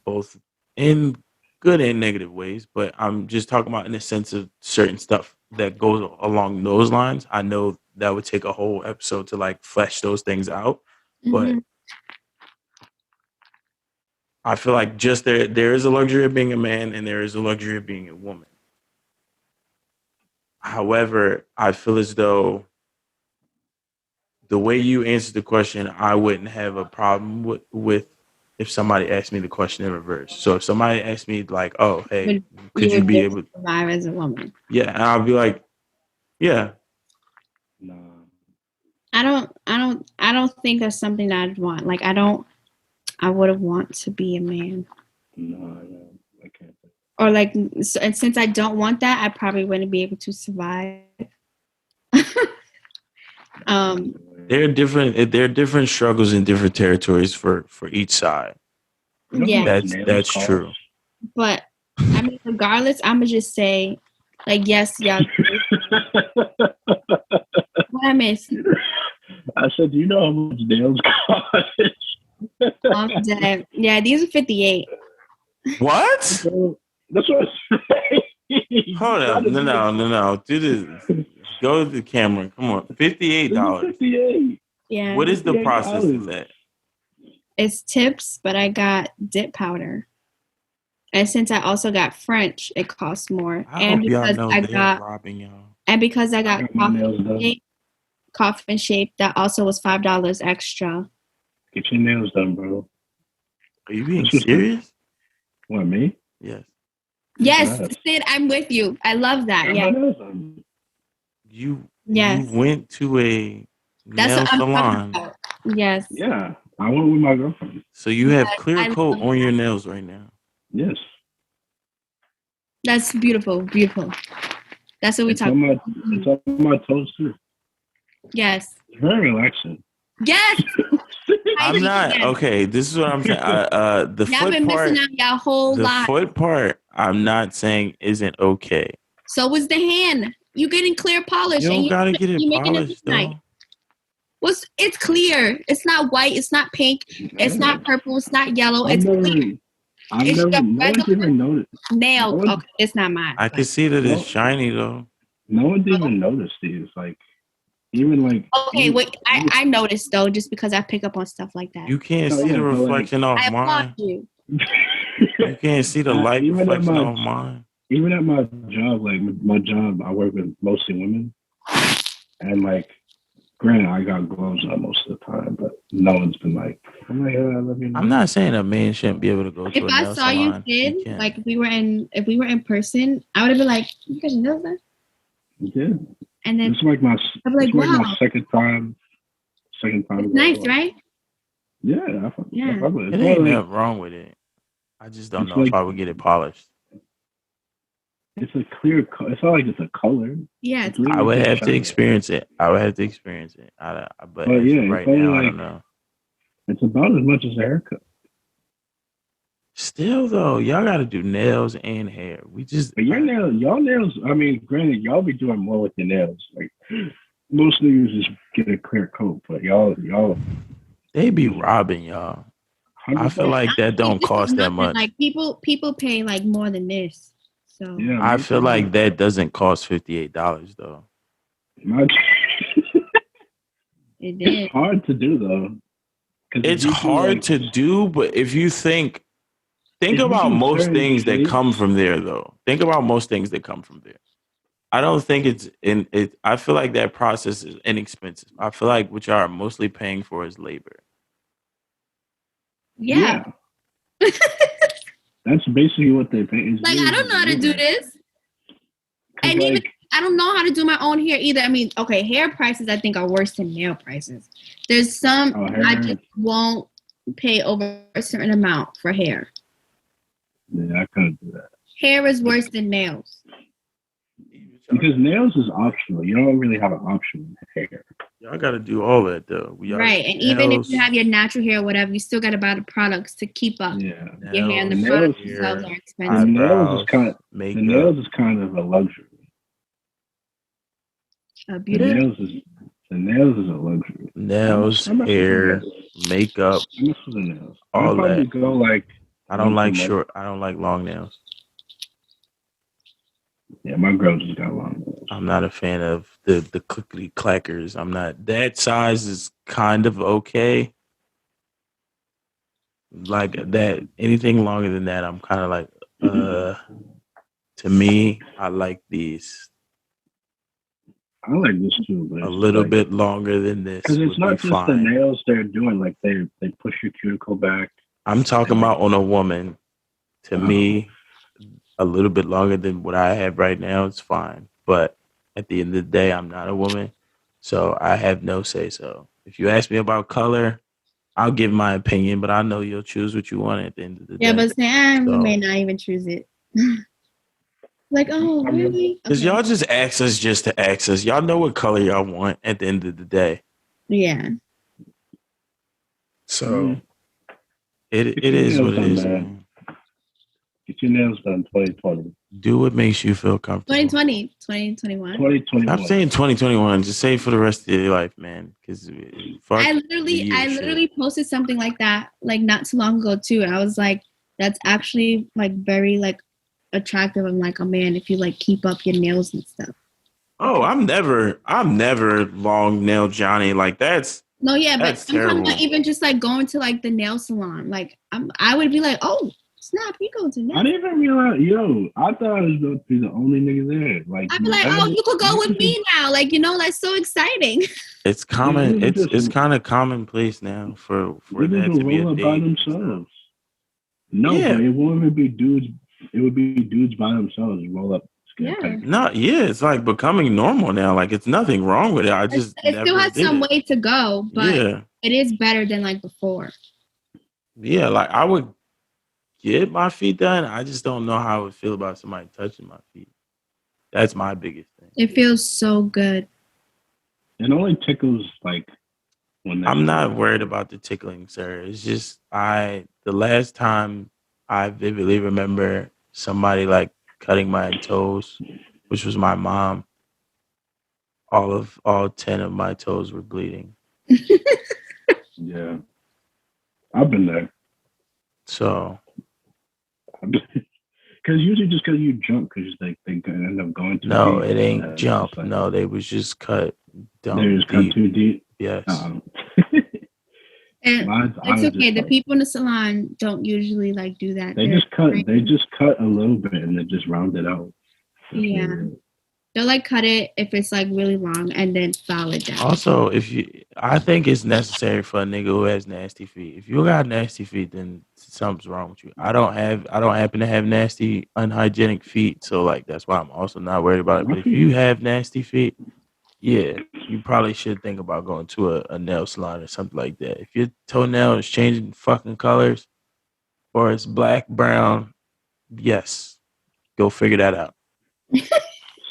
both in good and negative ways. But I'm just talking about in the sense of certain stuff that goes along those lines. I know that would take a whole episode to like flesh those things out, but I feel like just there is a luxury of being a man and there is a luxury of being a woman. However, I feel as though the way you answered the question, I wouldn't have a problem with if somebody asked me the question in reverse. So if somebody asked me like, "Oh, hey, could you be able to survive as a woman?" Yeah, and I'll be like, "Yeah." No. I don't think that's something that I'd want. Like I would want to be a man. No, I can't. Or like, and since I don't want that, I probably wouldn't be able to survive. There are different struggles in different territories for each side. Yeah, that's true. But I mean, regardless, I'm gonna just say, like, yes, yeah. What I missed? I said, do you know how much nails cost? Yeah, these are 58. What? That's what I'm saying. Hold up. No. Do this. Go to the camera. Come on. $58. $58. Yeah. What is the process of that? It's tips, but I got dip powder. And since I also got French, it costs more. And because I got robbing y'all. And because I got coffin shape, that also was $5 extra. Get your nails done, bro. Are you being serious? What, me? Yes. Yes, Sid, I'm with you. I love that. Yeah. You went to a nail salon. Yes. Yeah, I went with my girlfriend. So you have clear coat on your nails right now. Yes. That's beautiful. Beautiful. That's what we talk about. It's on my toes too. Yes. It's very relaxing. Yes. I'm not okay. This is what I'm saying. The y'all foot been part, missing out y'all whole life. The foot part, I'm not saying isn't okay. So was the hand. You getting clear polish. You don't gotta get it polished though. It's clear. It's not white. It's not pink. It's not purple. It's not yellow. It's clear. It's no your one's regular even noticed. nails. No one, Okay, it's not mine. I can see that it's shiny though. no one's even noticed these. Like, even like. Okay, even, wait. I noticed though, just because I pick up on stuff like that. You can't No, see yeah, the but, like, reflection off I applaud mine. you. You can't see the light even at reflection my off mine. even at my job, like my job, I work with mostly women, and like, granted, I got gloves on most of the time, but no one's been like, I'm like, let me know. I'm not saying a man shouldn't be able to go to If a I nail saw you salon. He kid, can. like if we were in person, I would have been like, "You got your nails done?" Yeah, And then it's like my I'm like, it's like "Wow, my second time. it's Going, nice, like, right?" yeah, Yeah. I fuck with it. It It's ain't more like nothing wrong with it. I just don't it's know if like I would get it polished. it's a clear. It's not like it's a color. Yeah, It's it's I really would just have to shiny. experience it. But But as yeah, of it's right only now, I like don't know. it's about as much as a haircut. Still though, y'all got to do nails and hair. But y'all nails. I mean, granted, y'all be doing more with your nails. Like most niggas just get a clear coat, but y'all, they be robbing y'all. I feel 100%. like that don't this is cost that nothing. much. Like people pay like more than this. So Yeah, I feel like that doesn't cost $58 though. it did. It's hard to do though. It's hard to do, but if you think about most things that come from there though. Think about most things that come from there. I don't think it's in it. I feel like that process is inexpensive. I feel like what y'all are mostly paying for is labor. Yeah. That's basically what they pay. Like I don't know how to do this. And like, even I don't know how to do my own hair either. I mean, okay, hair prices I think are worse than nail prices. There's some I just won't pay over a certain amount for hair. Yeah, I couldn't do that. Hair is worse than nails. Because nails is optional. You don't really have an option in hair. Y'all got to do all that though. Right, and even if you have your natural hair or whatever, you still got to buy the products to keep up. Yeah, your hair and the products themselves are expensive. The nails is kind of a luxury. A beauty. The nails is a luxury. Nails, hair, makeup, nails. all that. Go like. I don't like short. I don't like long nails. Yeah, my girl just got long nails. I'm not a fan of the clickety clackers. I'm not. That size is kind of okay. Like that. Anything longer than that, I'm kind of like. To me, I like these. I like this too, but a little bit longer than this. Because it's not just the nails they're doing. Like they push your cuticle back. I'm talking about on a woman. To me, a little bit longer than what I have right now is fine. But at the end of the day, I'm not a woman, so I have no say so. If you ask me about color, I'll give my opinion, but I know you'll choose what you want at the end of the day. Yeah, but Sam, we may not even choose it. Like, oh, really? Because y'all just ask us just to ask us. Y'all know what color y'all want at the end of the day. Yeah. So it is what it is, man. Get your nails done 2020. Do what makes you feel comfortable. 2020, 2021. 2021. Stop saying 2021. Just say it for the rest of your life, man. Because I literally posted something like that like not too long ago too. And I was like, that's actually like very like attractive. I'm like, oh man, if you like keep up your nails and stuff. Oh, I'm never long nail Johnny. Like that's no, yeah, but sometimes not even just like going to like the nail salon. Like I would be like, oh snap, you go to nail. I didn't even realize, I thought I was going to be the only nigga there. Like I'd be like, oh, you could go with me now. Like, that's so exciting. It's common. It's kind of commonplace now for that to be a date by themselves. No, yeah. But it won't even be dudes. It would be dudes by themselves roll up. Yeah. It's like becoming normal now. Like it's nothing wrong with it. It still has some way to go, but it is better than like before. Yeah, like I would get my feet done. I just don't know how I would feel about somebody touching my feet. That's my biggest thing. It feels so good. It only tickles like when I'm not worried about the tickling, sir. It's just the last time I vividly remember somebody like cutting my toes, which was my mom. All 10 of my toes were bleeding. Yeah, I've been there. So Because usually just because you jump because they end up going too no, deep, it and ain't then it's jump. just like No, they was just cut they dumb just cut deep. too deep. Yes. And I it's was okay. just The like, people in the salon don't usually like do that. they They're just cut. They trained. just cut a little bit and then just round it out. That's Yeah. really it. They'll like cut it if it's like really long and then file it down. Also, I think it's necessary for a nigga who has nasty feet. If you got nasty feet, then something's wrong with you. I don't happen to have nasty, unhygienic feet, so like that's why I'm also not worried about it. My But if feet, you have nasty feet, yeah, you probably should think about going to a nail salon or something like that. If your toenail is changing fucking colors or it's black, brown, yes, go figure that out.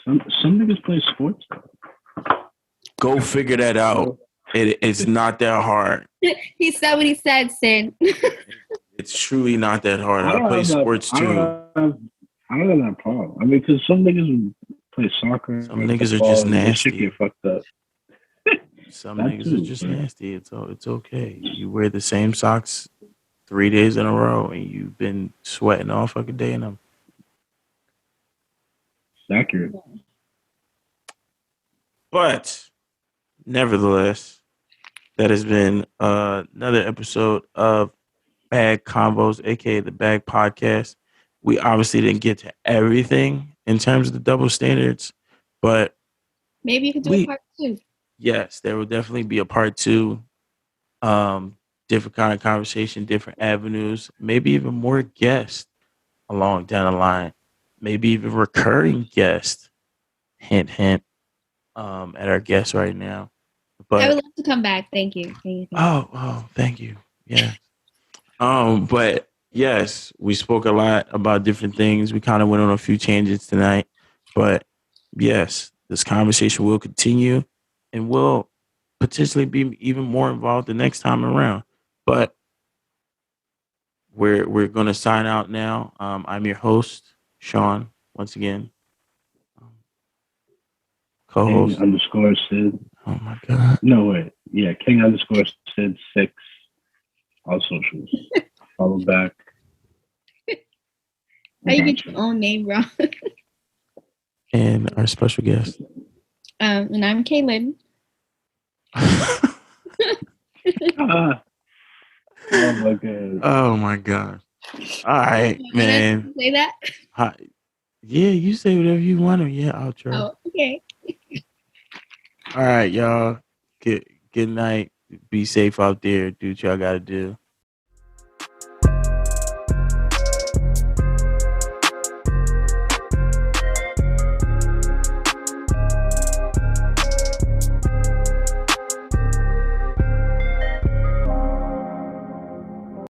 some niggas play sports. Go figure that out. It's not that hard. He said what he said, Sin. It's truly not that hard. I I don't play have that. sports too. I don't have that problem. I mean, because some niggas play soccer Some or niggas are football just and they shit nasty. get fucked up. Some That niggas are too, just but nasty. It's okay. You wear the same socks 3 days in a row and you've been sweating all fucking day in them. it's accurate. But nevertheless, that has been another episode of Bag Combos, aka the Bag Podcast. We obviously didn't get to everything in terms of the double standards, but Maybe you could do a we part 2. yes, there will definitely be a part two. Um, different kind of conversation, different avenues, maybe even more guests along down the line, maybe even recurring guests. Hint, hint. At our guests right now, I would but love to come back. Thank you. Thank you. Thank you. thank you. Yeah. But yes, we spoke a lot about different things. We kind of went on a few tangents tonight, but yes, this conversation will continue and will potentially be even more involved the next time around. But we're gonna sign out now. I'm your host, Sean, once again. Um, King co-host. underscore Sid. Oh my god. No wait, yeah, King underscore Sid 6. All socials. Follow back. How you get your own name, bro? And our special guest. And I'm Kaylin. Oh my god. Oh my god. All right, man. Say that? Hi. Yeah, you say whatever you want to. Yeah, outro. Oh, okay. All right, y'all. Good night. Be safe out there. Do what y'all gotta do.